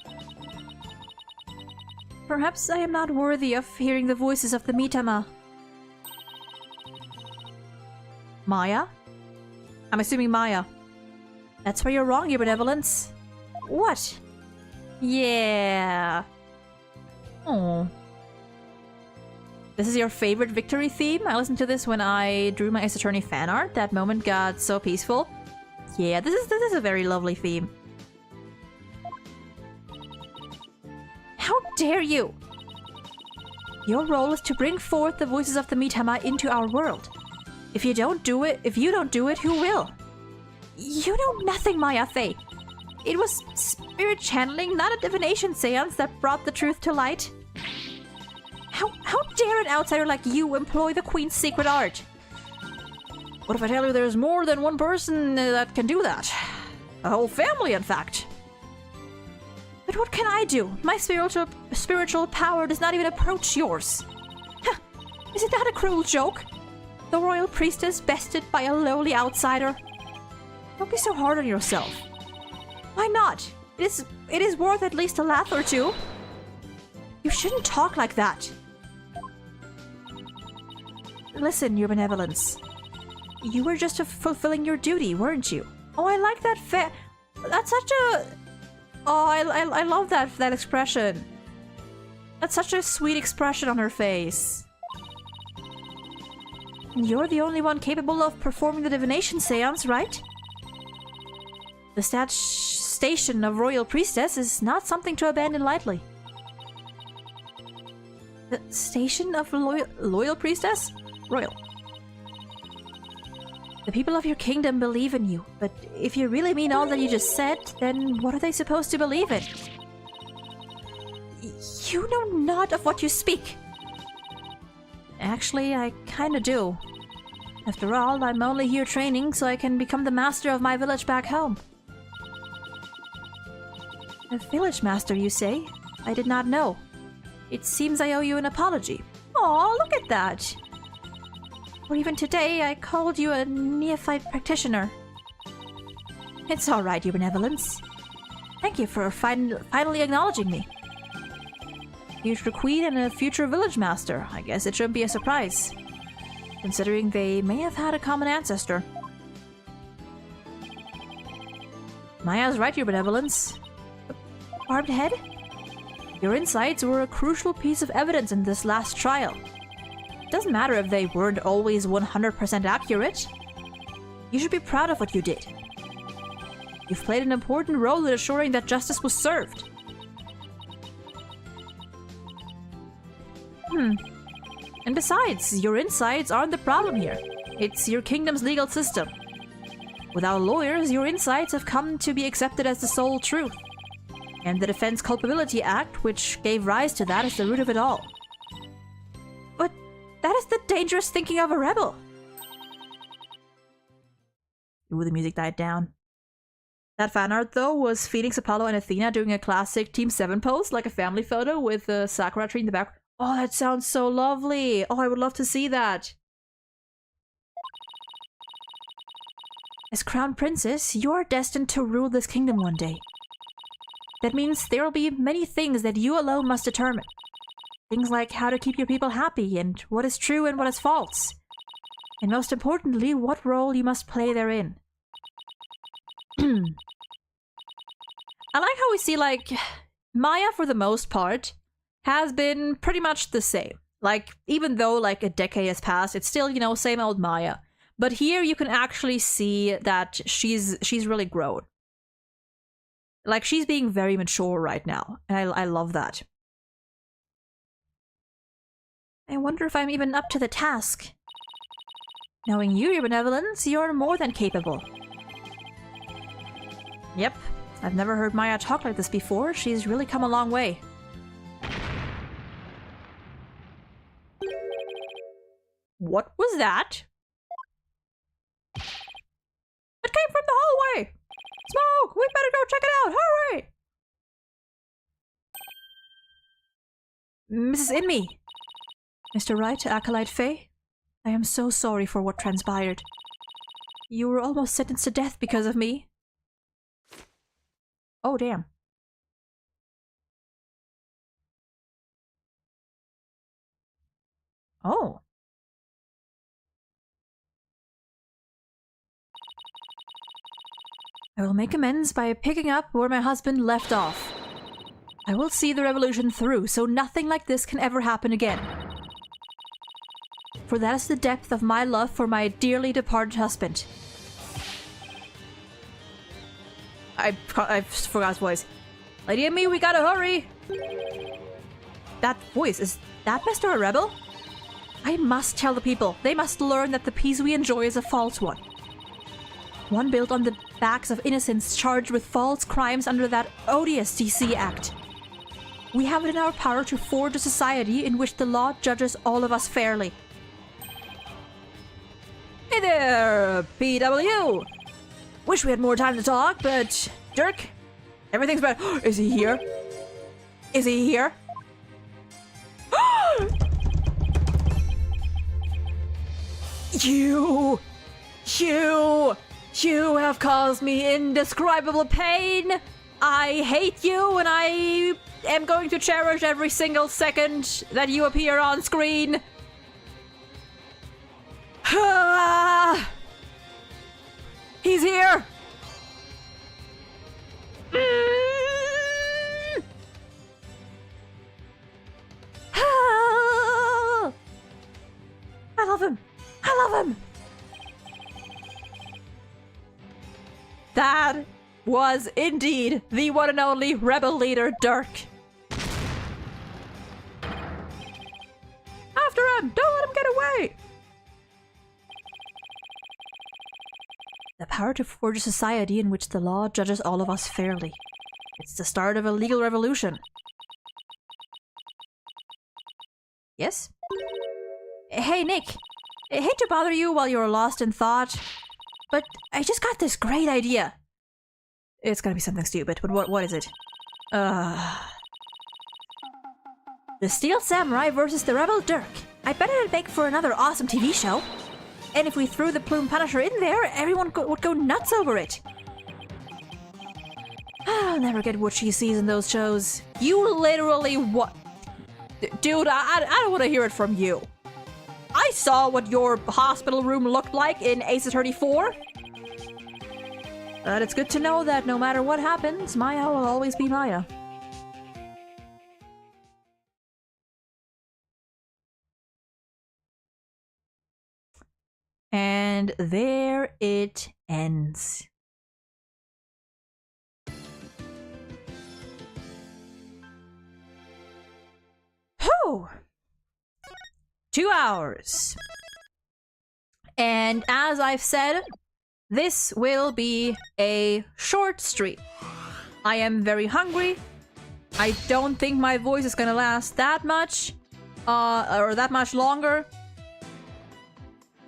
Perhaps I am not worthy of hearing the voices of the mitama. Maya? I'm assuming Maya. That's where you're wrong, your benevolence. What? Yeah. Oh. This is your favorite victory theme? I listened to this when I drew my Ace Attorney fan art. That moment got so peaceful. Yeah, this is a very lovely theme. How dare you! Your role is to bring forth the voices of the mitama into our world. If you don't do it, who will? You know nothing, Maya Fei. It was spirit channeling, not a divination seance that brought the truth to light. How dare an outsider like you employ the Queen's secret art? What if I tell you there's more than one person that can do that? A whole family, in fact. But what can I do? My spiritual power does not even approach yours. Huh. Is it not a cruel joke? The royal priestess bested by a lowly outsider? Don't be so hard on yourself. Why not? It is worth at least a laugh or two. You shouldn't talk like that. Listen, your benevolence. You were just fulfilling your duty, weren't you? Oh, I like that that's such a... Oh, I love that expression. That's such a sweet expression on her face. You're the only one capable of performing the divination seance, right? The station of royal priestess is not something to abandon lightly. The station of loyal priestess? Royal. The people of your kingdom believe in you, but if you really mean all that you just said, then what are they supposed to believe in? You know not of what you speak. Actually, I kinda do. After all, I'm only here training so I can become the master of my village back home. A village master, you say? I did not know. It seems I owe you an apology. Aw, look at that! Or even today, I called you a neophyte practitioner. It's alright, your benevolence. Thank you for finally acknowledging me. Future queen and a future village master. I guess it shouldn't be a surprise, considering they may have had a common ancestor. Maya's right, your benevolence. Barbed head? Your insights were a crucial piece of evidence in this last trial. Doesn't matter if they weren't always 100% accurate. You should be proud of what you did. You've played an important role in assuring that justice was served. And besides, your insights aren't the problem here. It's your kingdom's legal system. Without lawyers, your insights have come to be accepted as the sole truth. And the Defense Culpability Act, which gave rise to that, is the root of it all. But that is the dangerous thinking of a rebel. Ooh, the music died down. That fan art, though, was Phoenix, Apollo, and Athena doing a classic Team 7 pose, like a family photo with a sakura tree in the back. Oh, that sounds so lovely! Oh, I would love to see that! As Crown Princess, you're destined to rule this kingdom one day. That means there will be many things that you alone must determine. Things like how to keep your people happy, and what is true and what is false. And most importantly, what role you must play therein. I like how we see, like, Maya, for the most part, has been pretty much the same. Like, even though, like, a decade has passed, it's still, you know, same old Maya. But here you can actually see that she's really grown. Like, she's being very mature right now, and I love that. I wonder if I'm even up to the task. Knowing you, your benevolence, you're more than capable. Yep, I've never heard Maya talk like this before. She's really come a long way. What was that? It came from the hallway! Smoke! We better go check it out! Hurry! Mrs. Inme. Mr. Wright, Acolyte Faye, I am so sorry for what transpired. You were almost sentenced to death because of me. Oh, damn. Oh. I will make amends by picking up where my husband left off. I will see the revolution through, so nothing like this can ever happen again. For that is the depth of my love for my dearly departed husband. I forgot his voice. Lady and me, we gotta hurry! That voice, is that Mr. Rebel? I must tell the people. They must learn that the peace we enjoy is a false one. One built on the backs of innocents charged with false crimes under that odious DC Act. We have it in our power to forge a society in which the law judges all of us fairly. Hey there, PW! Wish we had more time to talk, but... Dirk? Everything's better. Is he here? Is he here? You have caused me indescribable pain. I hate you, and I am going to cherish every single second that you appear on screen. He's here. I love him. I love him. That was indeed the one and only rebel leader, Dirk. After him! Don't let him get away! The power to forge a society in which the law judges all of us fairly. It's the start of a legal revolution. Yes? Hey, Nick. I hate to bother you while you're lost in thought, but I just got this great idea. It's gonna be something stupid, but what is it? The Steel Samurai versus the Rebel Dirk. I bet it'd make for another awesome TV show. And if we threw the Plume Punisher in there, everyone would go nuts over it. I'll never get what she sees in those shows. You literally what? Dude, I don't want to hear it from you. I saw what your hospital room looked like in Ace Attorney 4. But it's good to know that no matter what happens, Maya will always be Maya. And there it ends. Whew! 2 hours. And as I've said, this will be a short stream. I am very hungry. I don't think my voice is gonna last that much, or that much longer.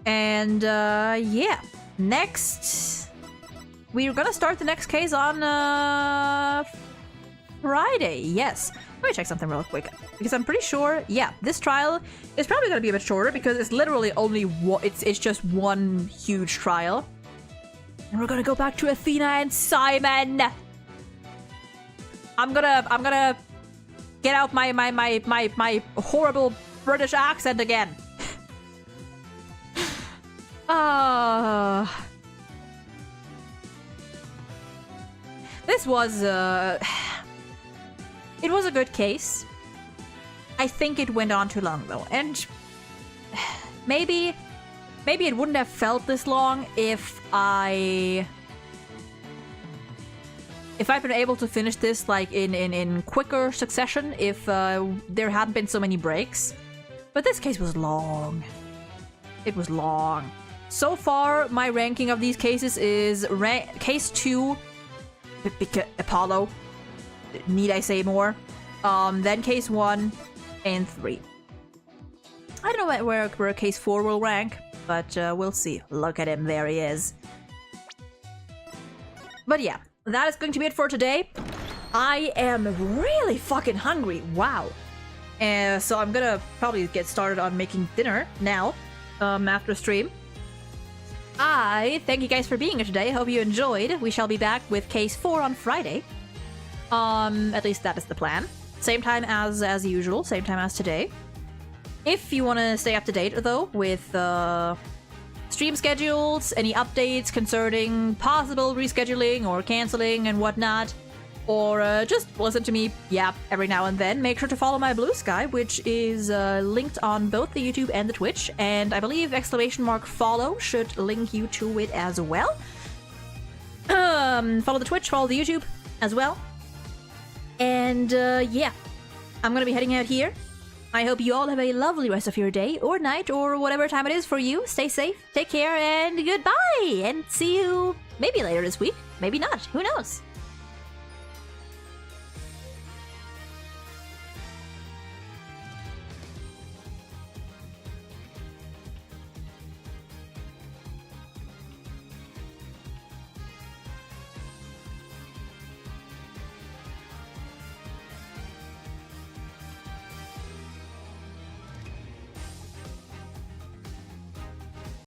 And yeah, next we're gonna start the next case on Friday. Yes, let me check something real quick because I'm pretty sure. Yeah, this trial is probably gonna be a bit shorter because it's literally only it's just one huge trial. And we're gonna go back to Athena and Simon. I'm gonna get out my horrible British accent again. This was it was a good case. I think it went on too long though, and maybe it wouldn't have felt this long if I'd been able to finish this like in quicker succession, if there hadn't been so many breaks. But this case was long. It was long. So far, my ranking of these cases is case 2, Apollo. Need I say more? Then case 1 and 3. I don't know where case 4 will rank, but we'll see. Look at him, there he is. But yeah, that is going to be it for today. I am really fucking hungry. Wow. So I'm gonna probably get started on making dinner now, after stream. I thank you guys for being here today. Hope you enjoyed. We shall be back with case 4 on Friday. At least that is the plan. Same time as usual, same time as today. If you want to stay up to date, though, with stream schedules, any updates concerning possible rescheduling or canceling and whatnot, or just listen to me yap every now and then, make sure to follow my Blue Sky, which is linked on both the YouTube and the Twitch, and I believe !follow should link you to it as well. Follow the Twitch, follow the YouTube as well. And yeah, I'm gonna be heading out here. I hope you all have a lovely rest of your day or night or whatever time it is for you. Stay safe, take care, and goodbye! And see you maybe later this week, maybe not, who knows?